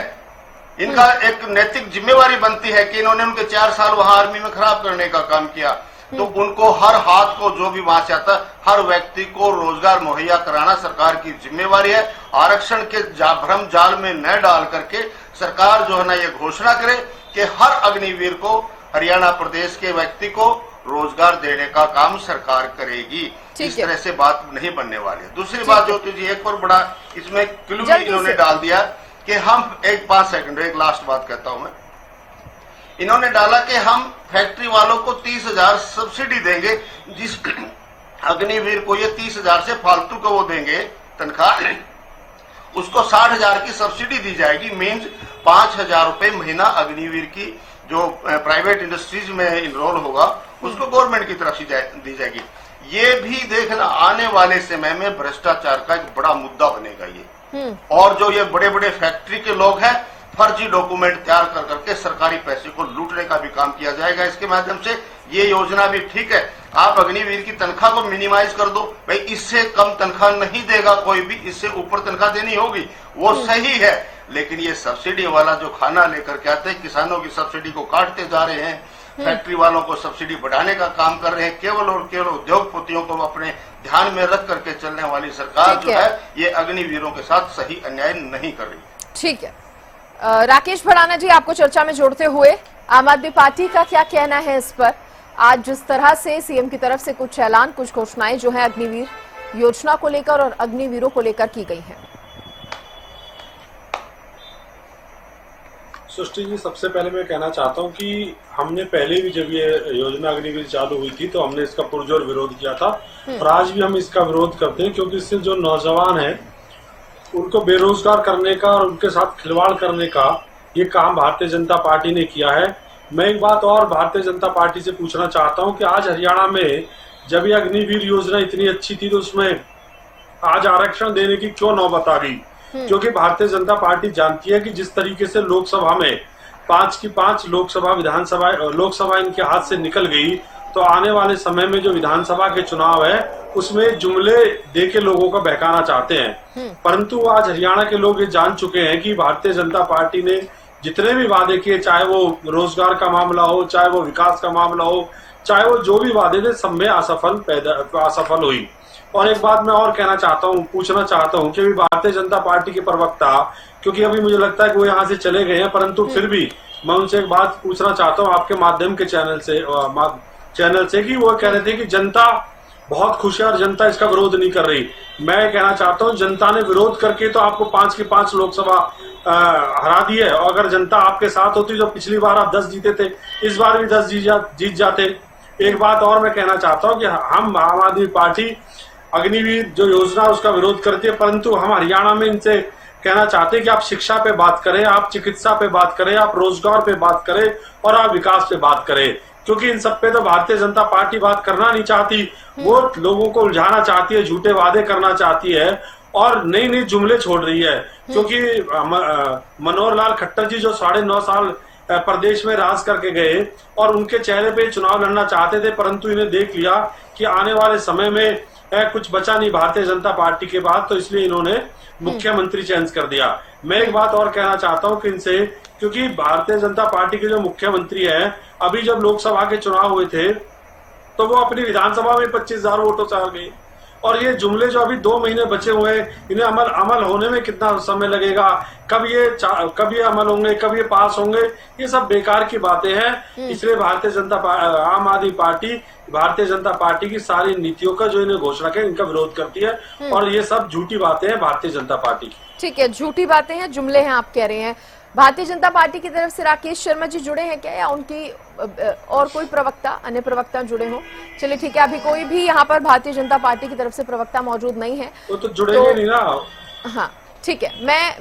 इनका एक नैतिक जिम्मेवारी बनती है कि इन्होंने उनके 4 साल वहां आर्मी में खराब करने का काम किया, तो उनको हर हाथ को जो भी वहां से आता, हर व्यक्ति को रोजगार मुहैया कराना सरकार की जिम्मेवारी है। आरक्षण के भ्रम जाल में न डाल करके सरकार जो है ना ये घोषणा करे कि हर अग्निवीर को, हरियाणा प्रदेश के व्यक्ति को रोजगार देने का काम सरकार करेगी। इस तरह से बात नहीं बनने वाली है। दूसरी बात ज्योति जी, एक और बड़ा इसमें क्लू इन्होंने डाल दिया कि हम 5 सेकंड एक लास्ट बात कहता हूं मैं, इन्होंने डाला कि हम फैक्ट्री वालों को 30,000 सब्सिडी देंगे, जिस अग्निवीर को ये 30,000 से फालतू को वो देंगे तनख्वाह, उसको 60,000 की सब्सिडी दी जाएगी। मीन्स 5,000 रुपए महीना अग्निवीर की जो प्राइवेट इंडस्ट्रीज में इनरोल होगा उसको गवर्नमेंट की तरफ से दी जाएगी। ये भी देखना आने वाले समय में भ्रष्टाचार का एक बड़ा मुद्दा बनेगा ये। और जो ये बड़े बड़े फैक्ट्री के लोग हैं, फर्जी डॉक्यूमेंट तैयार कर करके सरकारी पैसे को लूटने का भी काम किया जाएगा इसके माध्यम से। ये योजना भी ठीक है, आप अग्निवीर की तनख्वाह को मिनिमाइज कर दो, भाई इससे कम तनख्वाह नहीं देगा कोई भी, इससे ऊपर तनख्वाह देनी होगी, वो सही है। लेकिन ये सब्सिडी वाला जो खाना लेकर के आते हैं, किसानों की सब्सिडी को काटते जा रहे हैं, फैक्ट्री वालों को सब्सिडी बढ़ाने का काम कर रहे हैं, केवल और केवल उद्योगपतियों को अपने ध्यान में रख करके चलने वाली सरकार जो है ये अग्निवीरों के साथ सही अन्याय नहीं कर रही। ठीक है, राकेश भड़ाना जी, आपको चर्चा में जोड़ते हुए आम आदमी पार्टी का क्या कहना है इस पर? आज जिस तरह से सीएम की तरफ से कुछ ऐलान, कुछ घोषणाएं जो है अग्निवीर योजना को लेकर और अग्निवीरों को लेकर की गई हैं। सृष्टि जी, सबसे पहले मैं कहना चाहता हूं कि हमने पहले भी जब ये योजना अग्निवीर चालू हुई थी तो हमने इसका पुरजोर विरोध किया था और आज भी हम इसका विरोध करते हैं, क्योंकि इससे जो नौजवान हैं उनको बेरोजगार करने का और उनके साथ खिलवाड़ करने का ये काम भारतीय जनता पार्टी ने किया है। मैं एक बात और भारतीय जनता पार्टी से पूछना चाहता हूं कि आज हरियाणा में जब ये अग्निवीर योजना इतनी अच्छी थी तो उसमें आज आरक्षण देने की क्यों नौबत आ गई? क्योंकि भारतीय जनता पार्टी जानती है कि जिस तरीके से लोकसभा में 5 की 5 लोकसभा इनके हाथ से निकल गई, तो आने वाले समय में जो विधानसभा के चुनाव है उसमें जुमले देके लोगों को बहकाना चाहते हैं। परंतु आज हरियाणा के लोग ये जान चुके हैं कि भारतीय जनता पार्टी ने जितने भी वादे किए, चाहे वो रोजगार का मामला हो, चाहे वो विकास का मामला हो, चाहे वो जो भी वादे थे, सब में असफल हुई। और एक बात मैं और कहना चाहता हूँ, पूछना चाहता हूँ कि भारतीय जनता पार्टी के प्रवक्ता, क्योंकि अभी मुझे लगता है कि वो यहाँ से चले गए हैं, परंतु फिर भी मैं उनसे एक बात पूछना चाहता हूँ आपके माध्यम के चैनल से कि वो कह रहे थे कि जनता बहुत खुश है और जनता इसका विरोध नहीं कर रही। मैं कहना चाहता हूँ जनता ने विरोध करके तो आपको 5 की 5 लोकसभा हरा दी है, और अगर जनता आपके साथ होती तो पिछली बार आप 10 जीते थे, इस बार भी 10 जीत जाते। एक बात और मैं कहना चाहता हूँ कि हम आम आदमी पार्टी अग्निवीर जो योजना उसका विरोध करती है, परंतु हम हरियाणा में इनसे कहना चाहते हैं कि आप शिक्षा पे बात करें, आप चिकित्सा पे बात करें, आप रोजगार पे बात करें और आप विकास पे बात करें, क्योंकि इन सब पे तो भारतीय जनता पार्टी बात करना नहीं चाहती। वो लोगों को उलझाना चाहती है, झूठे वादे करना चाहती है और नई नई जुमले छोड़ रही है। क्योंकि मनोहर लाल खट्टर जी जो 9.5 साल प्रदेश में राज करके गए और उनके चेहरे पे चुनाव लड़ना चाहते थे, परंतु इन्हें देख लिया कि आने वाले समय में कुछ बचा नहीं भारतीय जनता पार्टी के बाद, तो इसलिए इन्होंने मुख्यमंत्री चेंज कर दिया। मैं एक बात और कहना चाहता हूं कि इनसे, क्योंकि भारतीय जनता पार्टी के जो मुख्यमंत्री हैं, अभी जब लोकसभा के चुनाव हुए थे तो वो अपनी विधानसभा में 25,000 वोटों से आ गए, और ये जुमले जो अभी 2 महीने बचे हुए हैं, इन्हें अमल होने में कितना समय लगेगा, कब ये अमल होंगे, कब ये पास होंगे, ये सब बेकार की बातें हैं। इसलिए आम आदमी पार्टी भारतीय जनता पार्टी की सारी नीतियों का जो इन्हें घोषणा है इनका विरोध करती है, और ये सब झूठी बातें हैं भारतीय जनता पार्टी की। ठीक है, झूठी बातें हैं, जुमले हैं, आप कह रहे हैं। भारतीय जनता पार्टी की तरफ से राकेश शर्मा जी जुड़े हैं क्या, या उनकी और कोई प्रवक्ता, अन्य प्रवक्ता जुड़े हो? चलिए ठीक है, अभी कोई भी यहाँ पर भारतीय जनता पार्टी की तरफ से प्रवक्ता मौजूद नहीं है, तो जुड़ेंगे नहीं ना। हाँ ठीक है,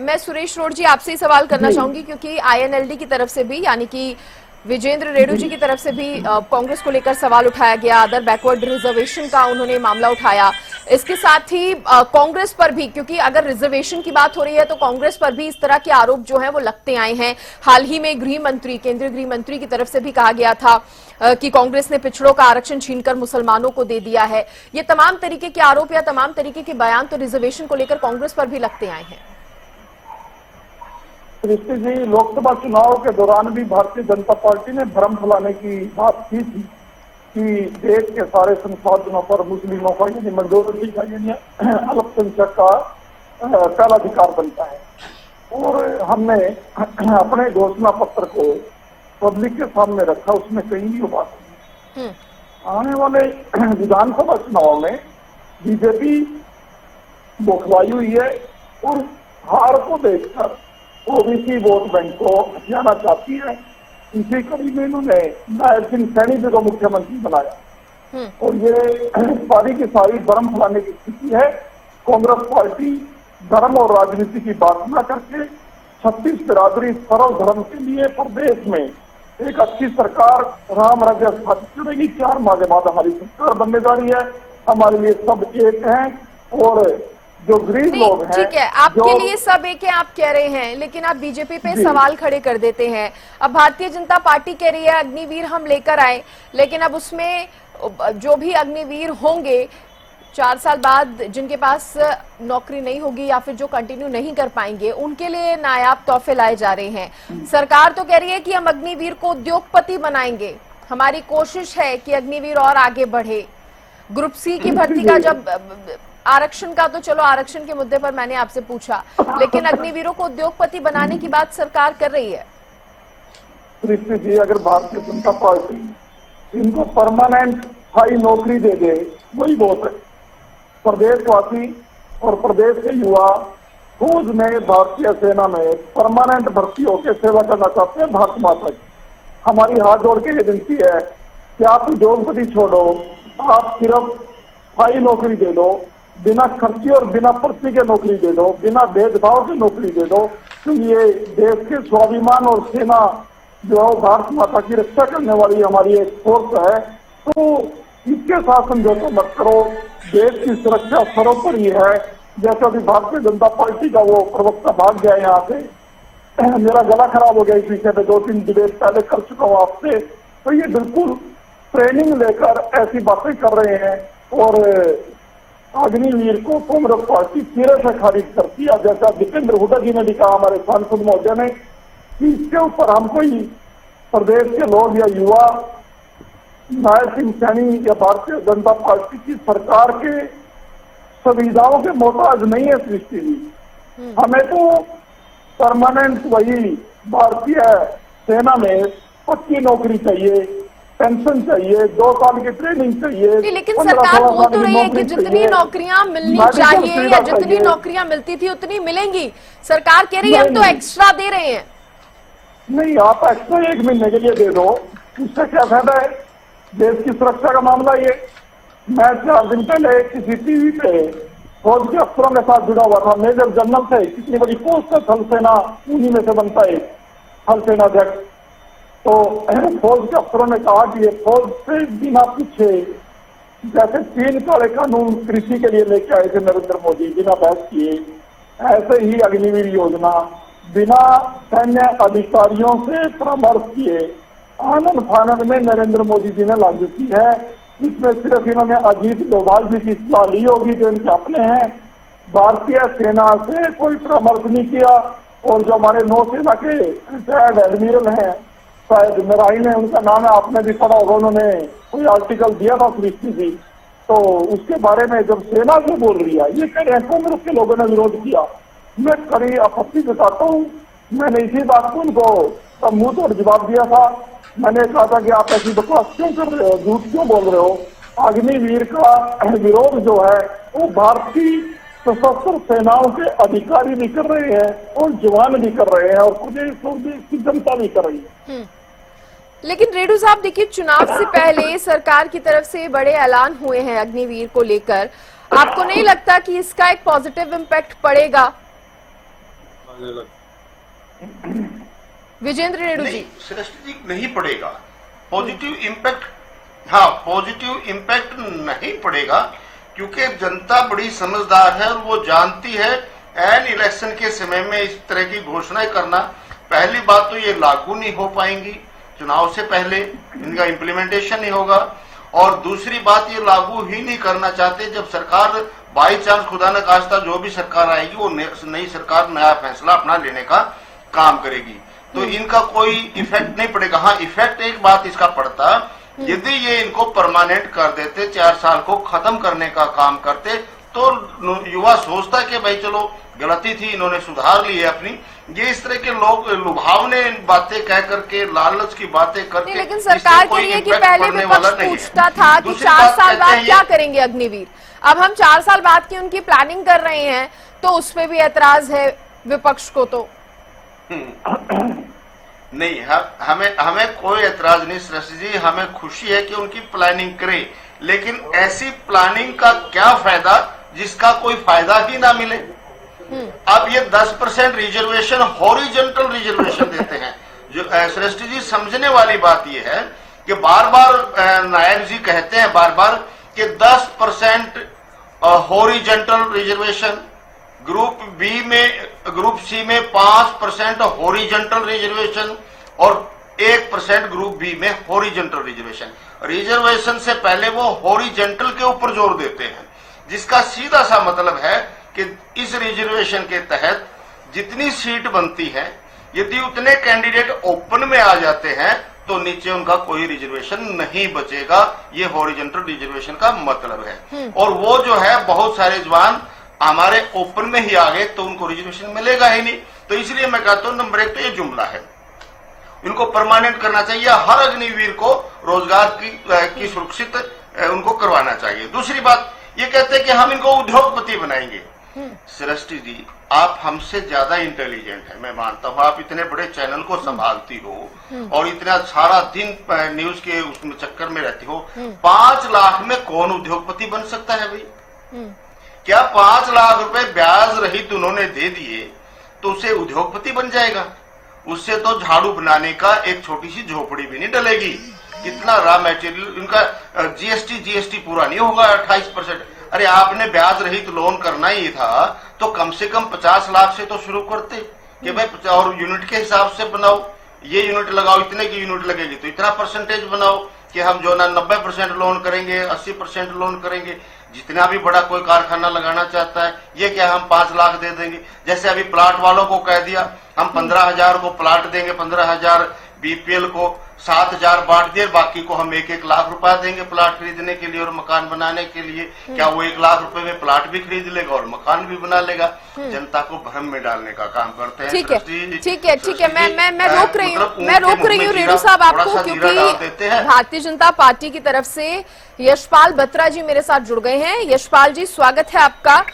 मैं सुरेश रोड जी आपसे ही सवाल करना चाहूंगी, क्योंकि INLD की तरफ से भी, यानी कि विजेंद्र रेड्डी जी की तरफ से भी कांग्रेस को लेकर सवाल उठाया गया, अदर बैकवर्ड रिजर्वेशन का उन्होंने मामला उठाया। इसके साथ ही कांग्रेस पर भी, क्योंकि अगर रिजर्वेशन की बात हो रही है तो कांग्रेस पर भी इस तरह के आरोप जो हैं वो लगते आए हैं। हाल ही में केंद्रीय गृह मंत्री की तरफ से भी कहा गया था कि कांग्रेस ने पिछड़ों का आरक्षण छीनकर मुसलमानों को दे दिया है। ये तमाम तरीके के आरोप या तमाम तरीके के बयान तो रिजर्वेशन को लेकर कांग्रेस पर भी लगते आए हैं। ऋषि जी, लोकसभा चुनाव के दौरान भी भारतीय जनता पार्टी ने भ्रम फैलाने की बात की थी कि देश के सारे संसाधनों पर मुस्लिमों का यानी मेजोरिटी का यानी अल्पसंख्यक का पहला अधिकार बनता है, और हमने अपने घोषणा पत्र को पब्लिक के सामने रखा, उसमें कहीं भी बात नहीं। आने वाले विधानसभा चुनाव में बीजेपी बौखलाई हुई है और हार को देखकर ओबीसी वोट बैंक को हथियाना चाहती है। इसी कड़ी में इन्होंने नायब सिंह सैनी जी को मुख्यमंत्री बनाया, और ये सारी की सारी धर्म फैलाने की स्थिति है। कांग्रेस पार्टी धर्म और राजनीति की बात न करके 36 बिरादरी सर्व धर्म के लिए प्रदेश में एक अच्छी सरकार राम राज्य स्थापित करेगी। 4 माह के बाद हमारी सरकार बनने जा रही है। हमारे लिए सब एक हैं, और जो गरीब लोग हैं, ठीक है, आपके लिए सब एक है आप कह रहे हैं, लेकिन आप बीजेपी पे सवाल खड़े कर देते हैं। अब भारतीय जनता पार्टी कह रही है अग्निवीर हम लेकर आए, लेकिन अब उसमें जो भी अग्निवीर होंगे 4 साल बाद जिनके पास नौकरी नहीं होगी या फिर जो कंटिन्यू नहीं कर पाएंगे, उनके लिए नायाब तोहफे लाए जा रहे हैं। सरकार तो कह रही है कि हम अग्निवीर को उद्योगपति बनाएंगे, हमारी कोशिश है कि अग्निवीर और आगे बढ़े। ग्रुप C की भर्ती का जब आरक्षण का, तो चलो आरक्षण के मुद्दे पर मैंने आपसे पूछा, लेकिन अग्निवीरों को उद्योगपति बनाने की बात सरकार कर रही है। ऋषि जी, अगर भारतीय जनता पार्टी इनको परमानेंट स्थायी नौकरी दे दे, वही बहुत है। प्रदेशवासी और प्रदेश के युवा फौज में, भारतीय सेना में परमानेंट भर्ती होकर सेवा करना चाहते हैं भारत माता की, हमारी हाथ जोड़ के ये विनती है कि आप उद्योगपति छोड़ो, आप सिर्फ स्थायी नौकरी दे दो, बिना खर्ची और बिना पर्ची के नौकरी दे दो, बिना भेदभाव के नौकरी दे दो। तो ये देश के स्वाभिमान और सेना जो भारत माता की रक्षा करने वाली हमारी एक फोर्स है, तो इसके साथ समझौता मत करो। देश की सुरक्षा सर्वोपरि है। जैसा अभी भारतीय जनता पार्टी का वो प्रवक्ता भाग गया यहाँ से, मेरा गला खराब हो गया इस विषय पे, 2-3 डिबेट पहले कर चुका हूँ आपसे। तो ये बिल्कुल ट्रेनिंग लेकर ऐसी बातें कर रहे हैं और अग्निवीर को कांग्रेस पार्टी सिरे से खारिज कर दिया। जैसा दीपेंद्र हुड्डा जी ने भी कहा, हमारे सांसद महोदय ने, कि इसके ऊपर हम कोई प्रदेश के लोग या युवा नायब सिंह सैनी या भारतीय जनता पार्टी की सरकार के सुविधाओं के मोहताज नहीं है सृष्टि जी। हमें तो परमानेंट वही भारतीय सेना में पक्की नौकरी चाहिए, पेंशन चाहिए, 2 साल की ट्रेनिंग चाहिए। लेकिन सरकार बोल तो रही है कि जितनी नौकरियां मिलनी चाहिए या जितनी नौकरियां मिलती थी उतनी मिलेंगी। सरकार कह रही है हम तो एक्स्ट्रा दे रहे हैं। नहीं, आप एक्स्ट्रा 1 महीने के लिए दे दो, उससे क्या फायदा है? देश की सुरक्षा का मामला ये। मैं 4 दिन पहले किसी टीवी पे फौज के अफसरों के साथ जुड़ा हुआ था, मेजर जनरल से, कितनी बड़ी पोस्ट है थल सेना, उन्हीं में से बनता है थल सेना अध्यक्ष। तो फौज के अफसरों ने कहा कि ये फौज से बिना पूछे, जैसे 3 काले कानून कृषि के लिए लेके आए थे नरेंद्र मोदी बिना बहस किए, ऐसे ही अग्निवीर योजना बिना सैन्य अधिकारियों से परामर्श किए आनंद फानंद में नरेंद्र मोदी जी ने लागू की है। इसमें सिर्फ इन्होंने अजीत डोभाल जी की सलाह ली होगी जो इनके अपने हैं, भारतीय सेना से कोई परामर्श नहीं किया। और जो हमारे नौसेना के रिटायर्ड एडमिरल हैं, शायद नारायण है उनका नाम है, आपने भी पढ़ा होगा, उन्होंने कोई आर्टिकल दिया था सृष्टि जी, तो उसके बारे में जब सेना जो बोल रही है, ये कह रहे हैं कांग्रेस के लोगों ने विरोध किया। मैं कड़ी आपत्ति जताता हूँ। मैंने इसी बात को उनको मुंह तोड़ जवाब दिया था। मैंने कहा था कि आप ऐसी बकवास क्यों कर रहे हो, झूठ क्यों बोल रहे हो? अग्निवीर का विरोध जो है वो भारतीय सशस्त्र सेनाओं के अधिकारी भी कर रहे हैं और जवान भी कर रहे हैं और प्रदेश की जनता भी कर रही है। लेकिन रेडू साहब देखिए, चुनाव से पहले सरकार की तरफ से बड़े ऐलान हुए हैं अग्निवीर को लेकर। आपको नहीं लगता कि इसका एक पॉजिटिव इम्पैक्ट पड़ेगा? विजेंद्र रेडू जी। श्रेष्ठ जी, नहीं पड़ेगा पॉजिटिव इम्पैक्ट। हाँ, पॉजिटिव इम्पैक्ट नहीं पड़ेगा क्योंकि जनता बड़ी समझदार है और वो जानती है एन इलेक्शन के समय में इस तरह की घोषणाएं करना, पहली बात तो ये लागू नहीं हो पाएंगी, चुनाव से पहले इनका इम्प्लीमेंटेशन नहीं होगा, और दूसरी बात ये लागू ही नहीं करना चाहते। जब सरकार बाई चांस खुदा न खास्ता जो भी सरकार आएगी वो नई सरकार नया फैसला अपना लेने का काम करेगी, तो इनका कोई इफेक्ट नहीं पड़ेगा। हाँ, इफेक्ट एक बात इसका पड़ता, यदि ये इनको परमानेंट कर देते, 4 साल को खत्म करने का काम करते, तो युवा सोचता कि भाई चलो गलती थी, इन्होंने सुधार ली है अपनी। ये इस तरह के लोग लुभावने बातें कह करके, लालच की बातें करके, लेकिन सरकार के लिए कि पहले विपक्ष पूछता था कि 4 साल बाद क्या करेंगे अग्निवीर, अब हम 4 साल बाद की उनकी प्लानिंग कर रहे हैं, तो उस पर भी ऐतराज है विपक्ष को। तो नहीं, हमें कोई ऐतराज नहीं श्रेष्ठ जी, हमें खुशी है कि उनकी प्लानिंग करें, लेकिन ऐसी प्लानिंग का क्या फायदा जिसका कोई फायदा ही ना मिले। अब ये 10% रिजर्वेशन, हॉरिजॉन्टल रिजर्वेशन देते हैं। जो श्रेष्ठ जी, समझने वाली बात ये है कि बार बार नायक जी कहते हैं बार बार कि 10% हॉरिजॉन्टल रिजर्वेशन, ग्रुप बी में, ग्रुप सी में 5% हॉरिजॉन्टल रिजर्वेशन और 1% ग्रुप बी में हॉरिजॉन्टल रिजर्वेशन। रिजर्वेशन से पहले वो हॉरिजॉन्टल के ऊपर जोर देते हैं, जिसका सीधा सा मतलब है कि इस रिजर्वेशन के तहत जितनी सीट बनती है, यदि उतने कैंडिडेट ओपन में आ जाते हैं तो नीचे उनका कोई रिजर्वेशन नहीं बचेगा। ये हॉरिजॉन्टल रिजर्वेशन का मतलब है। और वो जो है बहुत सारे जवान हमारे ओपन में ही आ गए तो उनको रिजर्वेशन मिलेगा ही नहीं। तो इसलिए मैं कहता हूं नंबर 1 तो ये जुमला है, इनको परमानेंट करना चाहिए, हर अग्निवीर को रोजगार की सुरक्षित उनको करवाना चाहिए। दूसरी बात ये कहते हैं कि हम इनको उद्योगपति बनाएंगे। सृष्टि जी, आप हमसे ज्यादा इंटेलिजेंट है, मैं मानता हूँ। आप इतने बड़े चैनल को संभालती हो और इतना सारा दिन न्यूज के उसमें चक्कर में रहती हो। 5 लाख में कौन उद्योगपति बन सकता है भाई? क्या 5 लाख रुपए ब्याज रहित उन्होंने दे दिए तो उसे उद्योगपति बन जाएगा? उससे तो झाड़ू बनाने का एक छोटी सी झोपड़ी भी नहीं डलेगी। कितना रॉ मटेरियल उनका जीएसटी पूरा नहीं होगा 28%। अरे आपने ब्याज रहित लोन करना ही था तो कम से कम 50 लाख से तो शुरू करते कि भाई, और यूनिट के हिसाब से बनाओ, ये यूनिट लगाओ, इतने की यूनिट लगेगी तो इतना परसेंटेज बनाओ कि हम जो ना 90% लोन करेंगे, 80% लोन करेंगे। जितना भी बड़ा कोई कारखाना लगाना चाहता है, ये क्या हम 5 लाख दे देंगे? जैसे अभी प्लाट वालों को कह दिया हम 15,000 को प्लाट देंगे, 15,000 बीपीएल को 7,000 बांट दिए, बाकी को हम 1-1 लाख रुपया देंगे प्लाट खरीदने के लिए और मकान बनाने के लिए। क्या वो 1 लाख रुपए में प्लाट भी खरीद लेगा और मकान भी बना लेगा? जनता को भ्रम में डालने का काम करते हैं। ठीक है, ठीक है। मैं रोक रही हूँ रेणु साहब आपको, क्योंकि भारतीय जनता पार्टी की तरफ से यशपाल बत्रा जी मेरे साथ जुड़ गए हैं। यशपाल जी, स्वागत है आपका।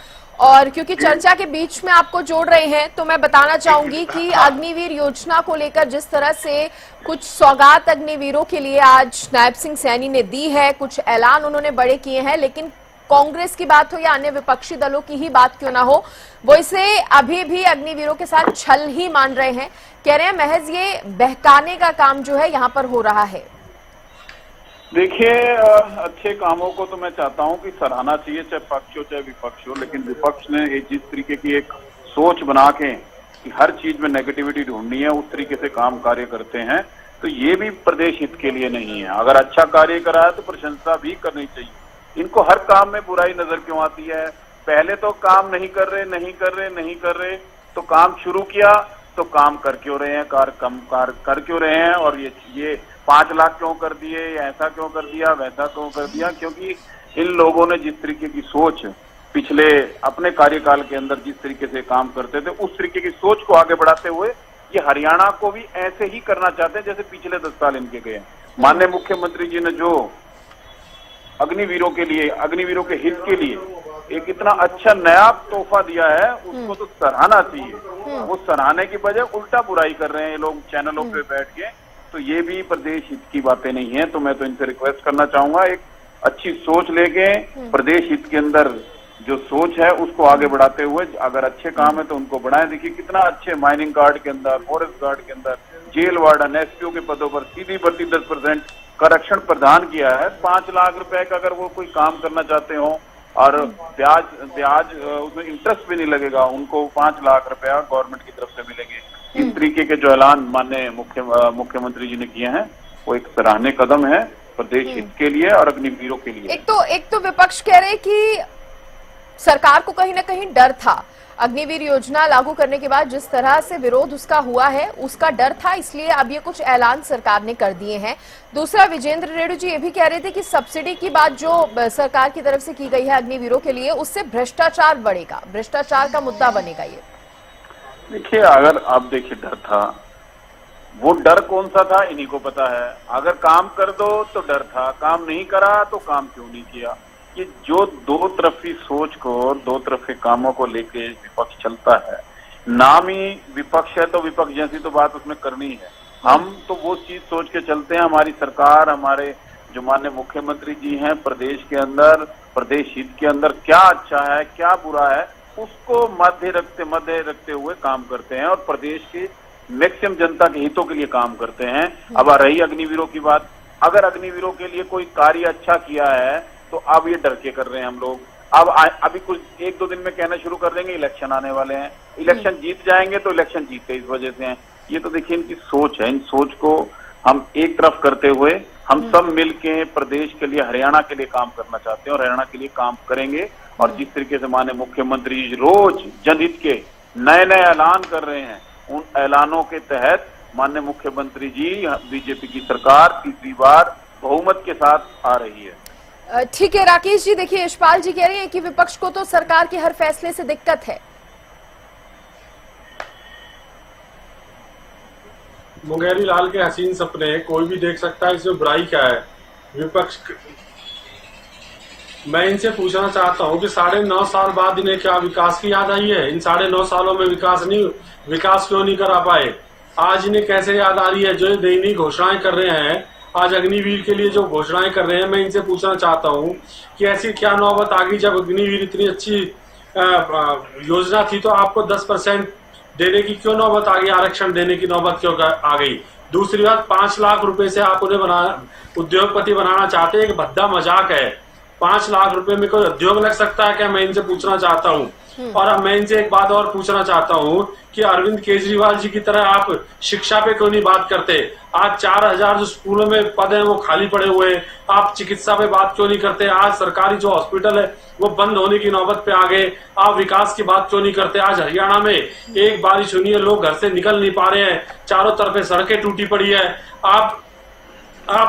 और क्योंकि चर्चा के बीच में आपको जोड़ रहे हैं तो मैं बताना चाहूंगी कि अग्निवीर योजना को लेकर जिस तरह से कुछ सौगात अग्निवीरों के लिए आज नायब सिंह सैनी ने दी है, कुछ ऐलान उन्होंने बड़े किए हैं, लेकिन कांग्रेस की बात हो या अन्य विपक्षी दलों की ही बात क्यों ना हो, वो इसे अभी भी अग्निवीरों के साथ छल ही मान रहे हैं। कह रहे हैं महज ये बहकाने का काम जो है यहाँ पर हो रहा है। देखिए, अच्छे कामों को तो मैं चाहता हूं कि सराहना चाहिए, चाहे पक्ष हो चाहे विपक्ष हो, लेकिन विपक्ष ने जिस तरीके की एक सोच बना के कि हर चीज में नेगेटिविटी ढूंढनी है, उस तरीके से काम कार्य करते हैं, तो ये भी प्रदेश हित के लिए नहीं है। अगर अच्छा कार्य करा है तो प्रशंसा भी करनी चाहिए। इनको हर काम में बुराई नजर क्यों आती है? पहले तो काम नहीं कर रहे तो काम शुरू किया तो काम कर क्यों रहे हैं, कर क्यों रहे हैं? और ये 5 लाख क्यों कर दिए, ऐसा क्यों कर दिया, वैसा क्यों कर दिया? क्योंकि इन लोगों ने जिस तरीके की सोच पिछले अपने कार्यकाल के अंदर जिस तरीके से काम करते थे, उस तरीके की सोच को आगे बढ़ाते हुए ये हरियाणा को भी ऐसे ही करना चाहते हैं जैसे पिछले 10 साल इनके गए। माननीय मुख्यमंत्री जी ने जो अग्निवीरों के लिए, अग्निवीरों के हित के लिए एक इतना अच्छा नया तोहफा दिया है, उसको तो सराहना चाहिए। वो सराहने की बजाय उल्टा बुराई कर रहे हैं लोग चैनलों पे बैठ के, तो ये भी प्रदेश हित की बातें नहीं है। तो मैं तो इनसे रिक्वेस्ट करना चाहूंगा, एक अच्छी सोच लेके प्रदेश हित के अंदर जो सोच है उसको आगे बढ़ाते हुए अगर अच्छे काम है तो उनको बढ़ाएं। देखिए कितना अच्छे माइनिंग गार्ड के अंदर, फॉरेस्ट गार्ड के अंदर, जेल वार्डन, एसपीओ के पदों पर सीधी भर्ती 10% आरक्षण प्रदान किया है। 5 लाख रुपए का अगर वो कोई काम करना चाहते हो और ब्याज उसमें इंटरेस्ट भी नहीं लगेगा, उनको 5 लाख रुपया गवर्नमेंट की तरफ से मिलेंगे। इस तरीके के जो ऐलान माननीय मुख्यमंत्री जी ने किए हैं वो एक सराहनीय कदम है प्रदेश हित के लिए और अग्निवीरों के लिए। एक तो विपक्ष कह रहे कि सरकार को कहीं ना कहीं डर था, अग्निवीर योजना लागू करने के बाद जिस तरह से विरोध उसका हुआ है उसका डर था, इसलिए अब ये कुछ ऐलान सरकार ने कर दिए हैं। दूसरा, विजेंद्र रेड्डी जी ये भी कह रहे थे कि सब्सिडी की बात जो सरकार की तरफ से की गई है अग्निवीरों के लिए, उससे भ्रष्टाचार बढ़ेगा, भ्रष्टाचार का मुद्दा बनेगा। ये देखिए, अगर आप देखिए डर था, वो डर कौन सा था इन्हीं को पता है। अगर काम कर दो तो डर था, काम नहीं करा तो काम क्यों नहीं किया। ये जो दो तरफी सोच को, दो तरफे कामों को लेके विपक्ष चलता है, नाम ही विपक्ष है तो विपक्ष जैसी तो बात उसमें करनी है। हम तो वो चीज सोच के चलते हैं, हमारी सरकार, हमारे जो माननीय मुख्यमंत्री जी हैं प्रदेश के अंदर, प्रदेश हित के अंदर क्या अच्छा है क्या बुरा है उसको मध्य रखते हुए काम करते हैं और प्रदेश की मैक्सिमम जनता के हितों के लिए काम करते हैं। अब आ रही अग्निवीरों की बात, अगर अग्निवीरों के लिए कोई कार्य अच्छा किया है तो अब ये डर के कर रहे हैं हम लोग। अब अभी कुछ 1-2 दिन में कहना शुरू कर देंगे इलेक्शन आने वाले हैं, इलेक्शन जीत जाएंगे तो इलेक्शन जीतते इस वजह से हैं। ये तो देखिए इनकी सोच है, इन सोच को हम एक तरफ करते हुए हम सब मिलके प्रदेश के लिए, हरियाणा के लिए काम करना चाहते हैं और हरियाणा के लिए काम करेंगे। और जिस तरीके से माननीय मुख्यमंत्री रोज जनहित के नए नए ऐलान कर रहे हैं, उन ऐलानों के तहत माननीय मुख्यमंत्री जी, बीजेपी की सरकार तीसरी बार बहुमत के साथ आ रही है। ठीक है राकेश जी, देखिए यशपाल जी कह रहे हैं कि विपक्ष को तो सरकार के हर फैसले से दिक्कत है। मुंगेरी लाल के हसीन सपने कोई भी देख सकता है, इसमें बुराई क्या है? मैं इनसे पूछना चाहता हूं कि 9.5 साल बाद इन्हें क्या विकास की याद आई है? इन 9.5 सालों में विकास क्यों नहीं करा पाए? आज इन्हें कैसे याद आ रही है? जो नई नई घोषणाएं कर रहे हैं, आज अग्निवीर के लिए जो घोषणाएं कर रहे हैं, मैं इनसे पूछना चाहता हूं कि ऐसी क्या नौबत आ गई? जब अग्निवीर इतनी अच्छी योजना थी तो आपको 10% देने की क्यों नौबत आ गई? आरक्षण देने की नौबत क्यों आ गई? दूसरी बात, 5 लाख रुपए से आप उन्हें उद्योगपति बनाना चाहते हैं, एक भद्दा मजाक है। 5 लाख रुपए में कोई उद्योग लग सकता है क्या? मैं इनसे पूछना चाहता हूँ। और अब मैं इनसे एक बात और पूछना चाहता हूँ कि अरविंद केजरीवाल जी की तरह आप शिक्षा पे क्यों नहीं बात करते? आज 4000 जो स्कूलों में पद हैं वो खाली पड़े हुए हैं, आप चिकित्सा पे बात क्यों नहीं करते? आज सरकारी जो हॉस्पिटल है वो बंद होने की नौबत पे आ गए, आप विकास की बात क्यों नहीं करते? आज हरियाणा में एक बारिश हुई है, लोग घर से निकल नहीं पा रहे हैं, चारों तरफ सड़कें टूटी पड़ी है, आप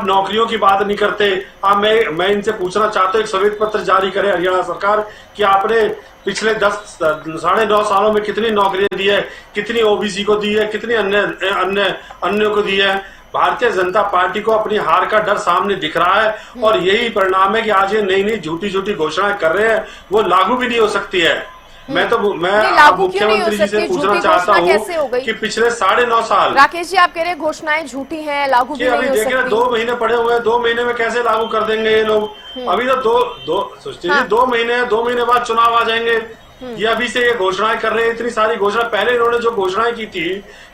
नौकरियों की बात नहीं करते। मैं इनसे पूछना चाहता हूँ, एक श्वेत पत्र जारी करे हरियाणा सरकार कि आपने पिछले 9.5 सालों में कितनी नौकरियां दी है, कितनी ओबीसी को दी है, कितनी अन्य को दी है। भारतीय जनता पार्टी को अपनी हार का डर सामने दिख रहा है और यही परिणाम है कि आज ये नई नई झूठी घोषणाएं कर रहे हैं, वो लागू भी नहीं हो सकती है। मैं मुख्यमंत्री जी से पूछना चाहता हूँ कि पिछले 9.5 साल, राकेश जी आप कह रहे हैं घोषणाएं झूठी हैं, लागू भी नहीं हो सकती। देखिए 2 महीने पड़े हुए हैं, 2 महीने में कैसे लागू कर देंगे ये लोग? अभी तो सोचिए 2 महीने 2 महीने बाद चुनाव आ जाएंगे। ये अभी से ये घोषणाएं कर रहे हैं, इतनी सारी घोषणा। पहले इन्होंने जो घोषणाएं की थी,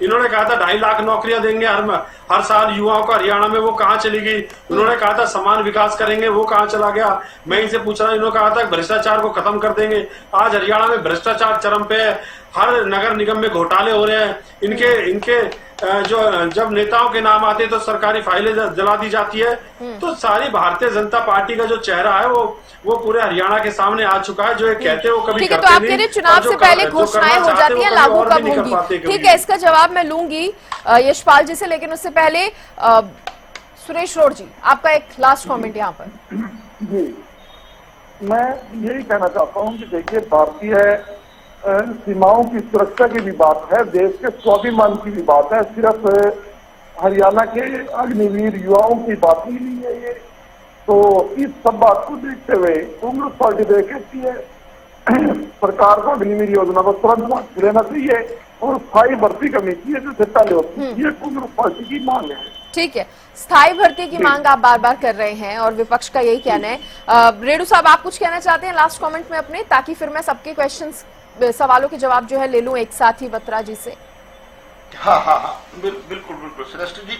इन्होंने कहा था 2.5 लाख नौकरियां देंगे हर साल युवाओं को हरियाणा में, वो कहाँ चली गई? उन्होंने कहा था समान विकास करेंगे, वो कहाँ चला गया? मैं इनसे पूछ रहा हूं, इन्होंने कहा था भ्रष्टाचार को खत्म कर देंगे। आज हरियाणा में भ्रष्टाचार चरम पे है, हर नगर निगम में घोटाले हो रहे हैं। इनके जो जब नेताओं के नाम आते हैं तो सरकारी फाइलें जला दी जाती है। तो सारी भारतीय जनता पार्टी का जो चेहरा है वो पूरे हरियाणा के सामने आ चुका है। जो ये कहते हैं वो कभी करते नहीं। तो आप कह रहे चुनाव से पहले घोषणाएं हो जाती हैं, लागू कब होंगी? ठीक है, इसका जवाब मैं लूंगी यशपाल जी से, लेकिन उससे पहले सुरेश रोड जी आपका एक लास्ट कमेंट यहाँ पर। जी, मैं यही कहना चाहता हूँ कि देखिए, भारतीय सीमाओं की सुरक्षा की भी बात है, देश के स्वाभिमान की भी बात है, सिर्फ हरियाणा के अग्निवीर युवाओं की बात ही नहीं है ये। तो इस सब बात को देखते हुए कांग्रेस पार्टी देखती है सरकार को अग्निवीर योजना को तुरंत लेना चाहिए और स्थायी भर्ती करनी चाहिए जैसे पहले होती है। ये कांग्रेस पार्टी की मांग है। ठीक है, स्थायी भर्ती की मांग आप बार बार कर रहे हैं और विपक्ष का यही कहना है। रेणु साहब आप कुछ कहना चाहते हैं लास्ट कमेंट में अपने, ताकि फिर मैं सबके क्वेश्चंस सवालों के जवाब जो है ले लूं एक साथ ही बत्रा जी से। हाँ, बिल्कुल श्रेष्ठ जी।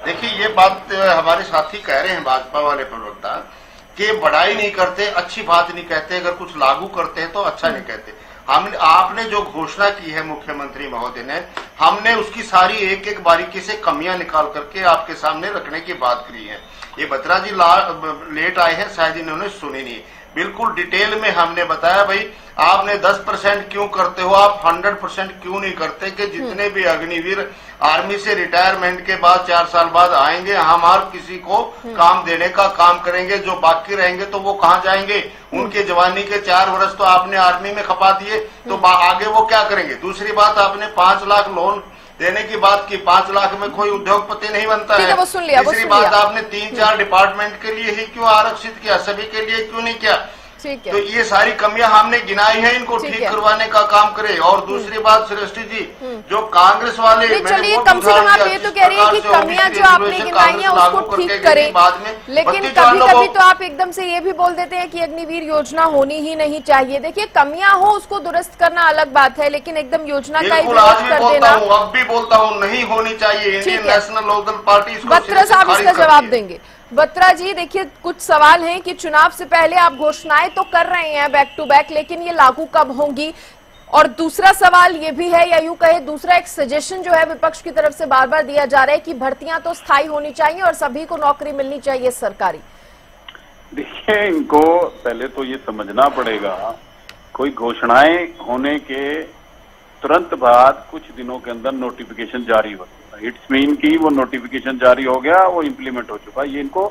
देखिए, ये बात हमारे साथी कह रहे हैं भाजपा वाले प्रवक्ता कि बड़ाई नहीं करते, अच्छी बात नहीं कहते, अगर कुछ लागू करते हैं तो अच्छा नहीं कहते। आपने जो घोषणा की है मुख्यमंत्री महोदय ने, हमने उसकी सारी एक एक बारीकी से कमियां निकाल करके आपके सामने रखने की बात करी है। ये बत्रा जी लेट आए हैं, शायद इन्होंने सुनी नहीं। बिल्कुल डिटेल में हमने बताया, भाई आपने 10% क्यों करते हो, आप 100% क्यों नहीं करते कि जितने भी अग्निवीर आर्मी से रिटायरमेंट के बाद 4 साल बाद आएंगे, हम हर किसी को काम देने का काम करेंगे। जो बाकी रहेंगे तो वो कहाँ जाएंगे? उनके जवानी के 4 वर्ष तो आपने आर्मी में खपा दिए, तो आगे वो क्या करेंगे? दूसरी बात, आपने 5 लाख लोन देने की बात की, 5 लाख में कोई उद्योगपति नहीं बनता है। तीसरी बात, आपने 3-4 डिपार्टमेंट के लिए ही क्यों आरक्षित किया, सभी के लिए क्यों नहीं किया? तो ये सारी कमियां हमने गिनाई हैं, इनको ठीक करवाने का काम करे। और दूसरी बात श्रेष्ठी जी, जो कांग्रेस वाले, चलिए कम से कम आप ये तो कह रहे हैं कि कमियां जो आपने गिनाई हैं उसको ठीक करें, लेकिन कभी कभी तो आप एकदम से ये भी बोल देते हैं कि अग्निवीर योजना होनी ही नहीं चाहिए। देखिए, कमियां हो उसको दुरुस्त करना अलग बात है, लेकिन एकदम योजना का ही विरोध कर देना। अब भी बोलता हूँ नहीं होनी चाहिए। Indian National Lokdal party Batra साहब इसका जवाब देंगे। बत्रा जी देखिए, कुछ सवाल हैं कि चुनाव से पहले आप घोषणाएं तो कर रहे हैं बैक टू बैक, लेकिन ये लागू कब होंगी? और दूसरा सवाल ये भी है, या यूं कहे दूसरा एक सजेशन जो है विपक्ष की तरफ से बार बार दिया जा रहा है कि भर्तियां तो स्थायी होनी चाहिए और सभी को नौकरी मिलनी चाहिए सरकारी। देखिए, इनको पहले तो ये समझना पड़ेगा, कोई घोषणाएं होने के तुरंत बाद कुछ दिनों के अंदर नोटिफिकेशन जारी होती है। इट्स मीन की वो नोटिफिकेशन जारी हो गया, वो इम्प्लीमेंट हो चुका। ये इनको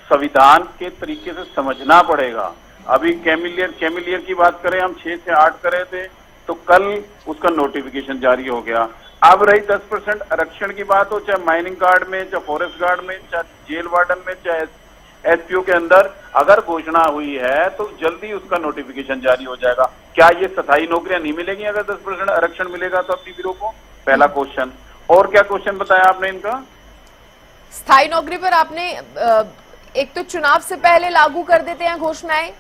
संविधान के तरीके से समझना पड़ेगा। अभी कैमिलियर की बात करें, हम 6 से 8 कर रहे थे, तो कल उसका नोटिफिकेशन जारी हो गया। अब रही 10% आरक्षण की बात हो, चाहे माइनिंग गार्ड में, चाहे फॉरेस्ट गार्ड में, चाहे जेल वार्डन में, चाहे एसपीओ के अंदर अगर घोषणा हुई है तो जल्दी उसका नोटिफिकेशन जारी हो जाएगा। क्या ये स्थायी नौकरियां नहीं मिलेगी अगर 10% आरक्षण मिलेगा तो अग्निवीरों को? पहला क्वेश्चन। और क्या क्वेश्चन बताया आपने इनका? स्थायी नौकरी पर आपने एक तो चुनाव से पहले लागू कर देते हैं घोषणाएं।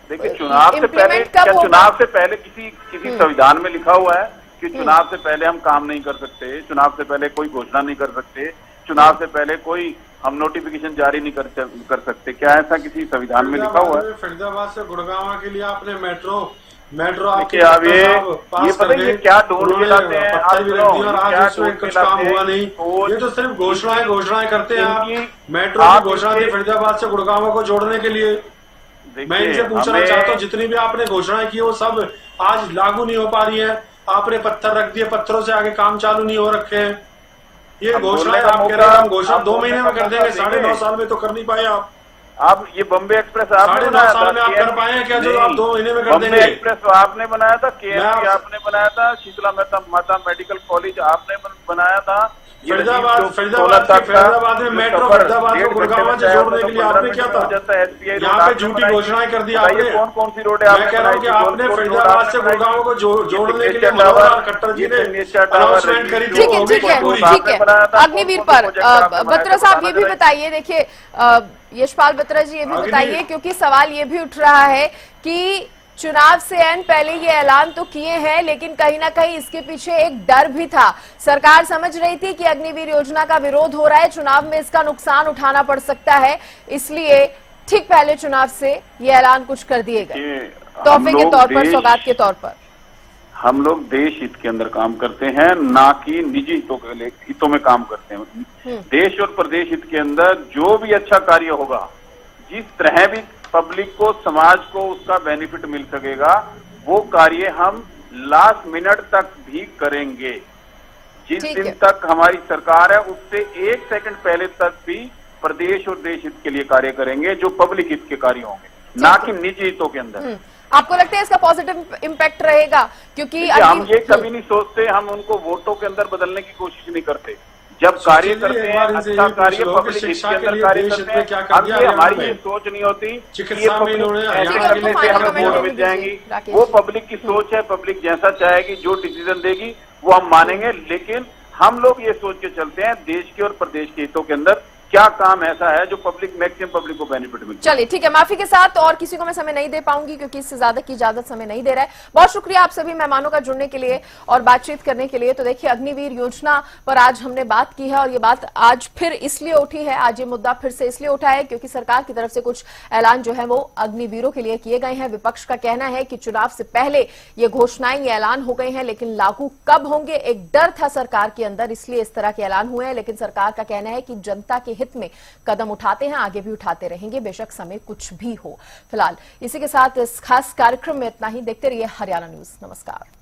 देखिए, चुनाव से पहले क्या चुनाव से पहले किसी संविधान में लिखा हुआ है कि चुनाव से पहले हम काम नहीं कर सकते, चुनाव से पहले कोई घोषणा नहीं कर सकते, चुनाव से पहले कोई हम नोटिफिकेशन जारी नहीं कर सकते? क्या ऐसा किसी संविधान में लिखा हुआ है? फरीदाबाद से गुड़गांव के लिए आपने मेट्रो देखिए, अब ये पता है क्या ढूंढ के लाते हैं, कुछ काम हुआ नहीं। ये तो सिर्फ घोषणाएं करते हैं आप। मेट्रो की घोषणा थी फरीदाबाद से गुड़गांव को जोड़ने के लिए। मैं इनसे पूछना चाहता हूँ, जितनी भी आपने घोषणाएं की वो सब आज लागू नहीं हो पा रही है। आपने पत्थर रख दिए, पत्थरों से आगे काम चालू नहीं हो रखे हैं। ये घोषणाएं आप कह रहे हैं हम घोषणा 2 महीने में कर देंगे, 9.5 साल में तो कर नहीं पाए आप। ये बम्बे एक्सप्रेस आपने बनाया था? आप कर पाए हैं क्या जो आप 2 महीने में कर देंगे? बम्बे एक्सप्रेस आपने बनाया था, केएमपी आपने बनाया था, शीतला माता मेडिकल कॉलेज आपने बनाया था। फरीदाबाद में मेट्रो फरीदाबाद को गुड़गांव से जोड़ने के लिए आपने क्या था? यहाँ पे झूठी घोषणाएं कर दी आपने। कौन सी रोड मैं कह रहा हूँ कि आपने फरीदाबाद से गुड़गांव को जोड़ने के लिए मनोहर लाल खट्टर जी ने अनाउंसमेंट करी थी। ठीक है। अग्निवीर पर बत्रा साहब ये भी बताइए, देखिए यशपाल बत्रा जी ये भी बताइए, क्योंकि सवाल ये भी उठ रहा है कि चुनाव से एन पहले ये ऐलान तो किए हैं, लेकिन कहीं ना कहीं इसके पीछे एक डर भी था। सरकार समझ रही थी कि अग्निवीर योजना का विरोध हो रहा है, चुनाव में इसका नुकसान उठाना पड़ सकता है, इसलिए ठीक पहले चुनाव से ये ऐलान कुछ कर दिए गए, तोहफे के तौर पर, सौगात के तौर पर। हम लोग देश हित के अंदर काम करते हैं, ना कि निजी हितों में काम करते हैं। देश और प्रदेश हित के अंदर जो भी अच्छा कार्य होगा, जिस तरह भी पब्लिक को, समाज को उसका बेनिफिट मिल सकेगा, वो कार्य हम लास्ट मिनट तक भी करेंगे। जिस दिन तक हमारी सरकार है उससे 1 सेकंड पहले तक भी प्रदेश और देश हित के लिए कार्य करेंगे, जो पब्लिक हित के कार्य होंगे, ना कि निजी हितों के अंदर। आपको लगता है इसका पॉजिटिव इम्पैक्ट रहेगा? क्योंकि हम ये कभी नहीं सोचते, हम उनको वोटों के अंदर बदलने की कोशिश नहीं करते। जब कार्य करते हैं, अच्छा कार्य पब्लिक हित के अंदर कार्य करते हैं, अब ये हमारी ये सोच नहीं होती कि ये पब्लिक ऐसे करने से हमें वोट मिल जाएंगी। वो पब्लिक की सोच है, पब्लिक जैसा चाहेगी, जो डिसीजन देगी वो हम मानेंगे। लेकिन हम लोग ये सोच के चलते हैं देश के और प्रदेश के हितों के अंदर क्या काम ऐसा है जो मैक्सिमम पब्लिक को बेनिफिट मिले। चलिए ठीक है, माफी के साथ और किसी को मैं समय नहीं दे पाऊंगी क्योंकि इससे ज्यादा की इजाजत समय नहीं दे रहा है। बहुत शुक्रिया आप सभी मेहमानों का जुड़ने के लिए और बातचीत करने के लिए। तो देखिए, अग्निवीर योजना पर आज हमने बात की है और ये बात आज फिर इसलिए उठी है, आज ये मुद्दा फिर से इसलिए उठा है क्योंकि सरकार की तरफ से कुछ ऐलान जो है वो अग्निवीरों के लिए किए गए हैं। विपक्ष का कहना है कि चुनाव से पहले ये घोषणाएं, ये ऐलान हो गए हैं, लेकिन लागू कब होंगे एक डर था सरकार के अंदर, इसलिए इस तरह के ऐलान हुए हैं। लेकिन सरकार का कहना है कि जनता के हित में कदम उठाते हैं, आगे भी उठाते रहेंगे, बेशक समय कुछ भी हो। फिलहाल इसी के साथ इस खास कार्यक्रम में इतना ही। देखते रहिए हरियाणा न्यूज। नमस्कार।